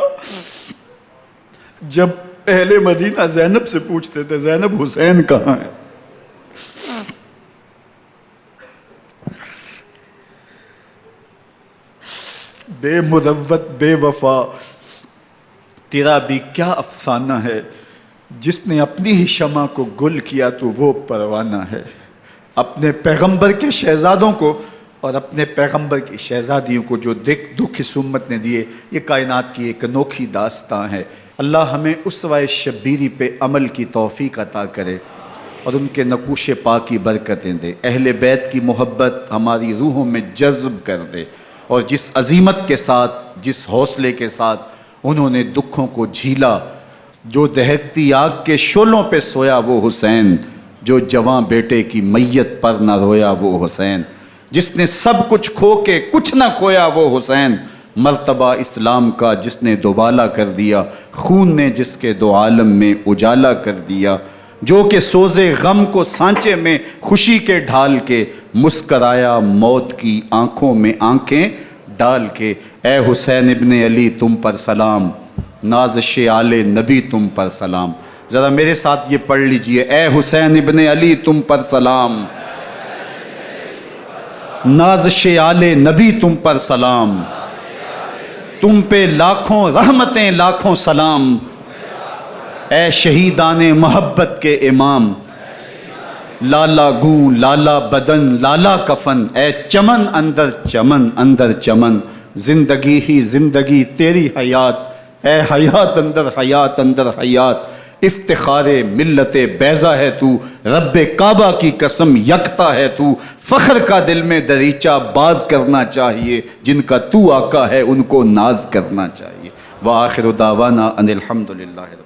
S1: جب اہل مدینہ زینب سے پوچھتے تھے زینب حسین کہاں ہے؟ بے مروت بے وفا تیرا بھی کیا افسانہ ہے، جس نے اپنی ہی شمع کو گل کیا تو وہ پروانہ ہے۔ اپنے پیغمبر کے شہزادوں کو اور اپنے پیغمبر کی شہزادیوں کو جو دکھ اس امت نے دیے، یہ کائنات کی ایک انوکھی داستان ہے۔ اللہ ہمیں اسوہ شبیری پہ عمل کی توفیق عطا کرے اور ان کے نقوش پاک کی برکتیں دے، اہل بیت کی محبت ہماری روحوں میں جذب کر دے، اور جس عظیمت کے ساتھ، جس حوصلے کے ساتھ انہوں نے دکھوں کو جھیلا، جو دہکتی آگ کے شعلوں پہ سویا وہ حسین، جو جواں بیٹے کی میت پر نہ رویا وہ حسین، جس نے سب کچھ کھو کے کچھ نہ کھویا وہ حسین، مرتبہ اسلام کا جس نے دوبالا کر دیا، خون نے جس کے دو عالم میں اجالا کر دیا، جو کہ سوزے غم کو سانچے میں خوشی کے ڈھال کے، مسکرایا موت کی آنکھوں میں آنکھیں ڈال کے۔ اے حسین ابن علی تم پر سلام، نازش آل نبی تم پر سلام۔ ذرا میرے ساتھ یہ پڑھ لیجئے، اے حسین ابن علی تم پر سلام، نازش آل نبی تم پر سلام، تم پہ لاکھوں رحمتیں لاکھوں سلام، اے شہیدان محبت کے امام، لالا گوں لالا بدن لالا کفن، اے چمن اندر چمن، زندگی ہی زندگی تیری حیات اے حیات اندر حیات اندر حیات، افتخار ملت بیضا ہے تو، رب کعبہ کی قسم یکتا ہے تو، فخر کا دل میں دریچہ باز کرنا چاہیے، جن کا تو آقا ہے ان کو ناز کرنا چاہیے۔ وآخر دعوانا ان الحمد للہ۔